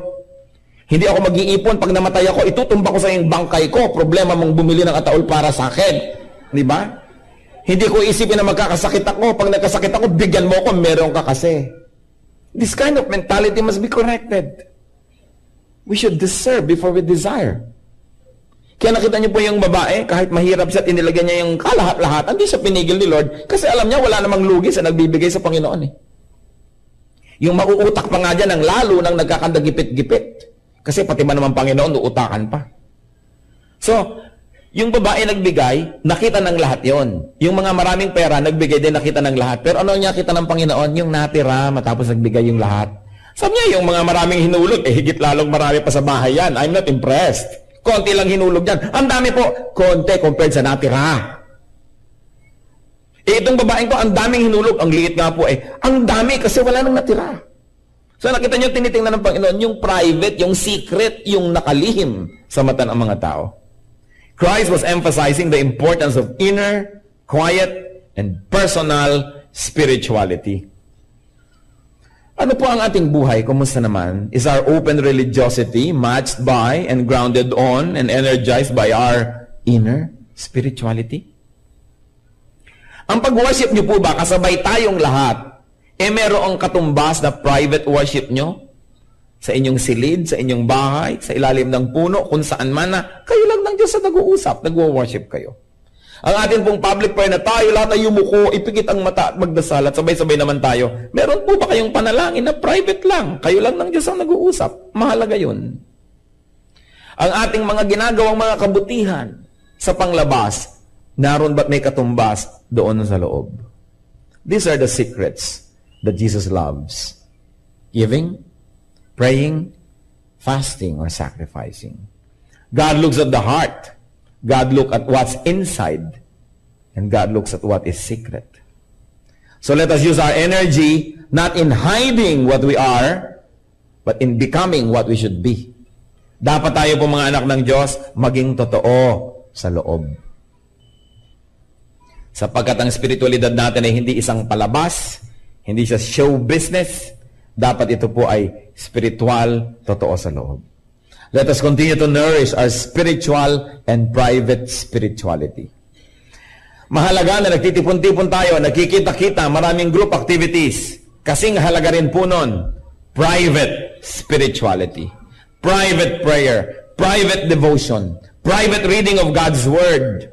Hindi ako mag-iipon, pag namatay ako, itutumba ko sa yung bangkay ko, problema mong bumili ng ataol para sa akin. Di ba? Hindi ko isipin na magkakasakit ako, pag nagkasakit ako, bigyan mo ako, meron ka kasi. This kind of mentality must be corrected. We should deserve before we desire. Kaya nakita niyo po yung babae, kahit mahirap siya at inilagyan niya yung kalahat-lahat, hindi siya pinigil ni Lord kasi alam niya wala namang lugi sa nagbibigay sa Panginoon eh. Yung mauutak pa nga dyan ng lalo nang nagkakandagipit-gipit. Kasi pati ba naman Panginoon, uutakan pa. So, Yung babae nagbigay, nakita ng lahat yon. Yung mga maraming pera, nagbigay din, nakita ng lahat. Pero ano niya kita ng Panginoon? Yung natira, matapos nagbigay yung lahat. Sabi niya, yung mga maraming hinulog, higit lalong marami pa sa bahay yan. I'm not impressed. Konti lang hinulog yan. Ang dami po, konti compared sa natira. Itong babaeng ko, ang daming hinulog. Ang liit nga po ang dami kasi wala nang natira. So nakita niyo, tinitingnan ng Panginoon, yung private, yung secret, yung nakalihim sa mata ng mga tao. Christ was emphasizing the importance of inner, quiet, and personal spirituality. Ano po ang ating buhay? Kumusta naman? Is our open religiosity matched by and grounded on and energized by our inner spirituality? Ang pag-worship niyo po ba, kasabay tayong lahat, merong katumbas na private worship niyo? Sa inyong silid, sa inyong bahay, sa ilalim ng puno, kung saan man na, kayo lang ng Diyos sa nag-uusap, nag-worship kayo. Ang atin pong public prayer na tayo, lahat ay yumuko, ipikit ang mata at magdasal at sabay-sabay naman tayo. Meron po ba kayong panalangin na private lang? Kayo lang ng Diyos ang nag-uusap. Mahalaga yun. Ang ating mga ginagawang mga kabutihan sa panglabas, naroon ba't may katumbas doon sa loob? These are the secrets that Jesus loves. Giving, praying, fasting, or sacrificing. God looks at the heart. God looks at what's inside. And God looks at what is secret. So let us use our energy not in hiding what we are, but in becoming what we should be. Dapat tayo po mga anak ng Diyos, maging totoo sa loob. Sapagkat ang spiritualidad natin ay hindi isang palabas, hindi siya show business, dapat ito po ay spiritual, totoo sa loob. Let us continue to nourish our spiritual and private spirituality. Mahalaga na nagtitipon-tipon tayo, nagkikita-kita, maraming group activities. Kasing halaga rin po nun, private spirituality, private prayer, private devotion, private reading of God's Word.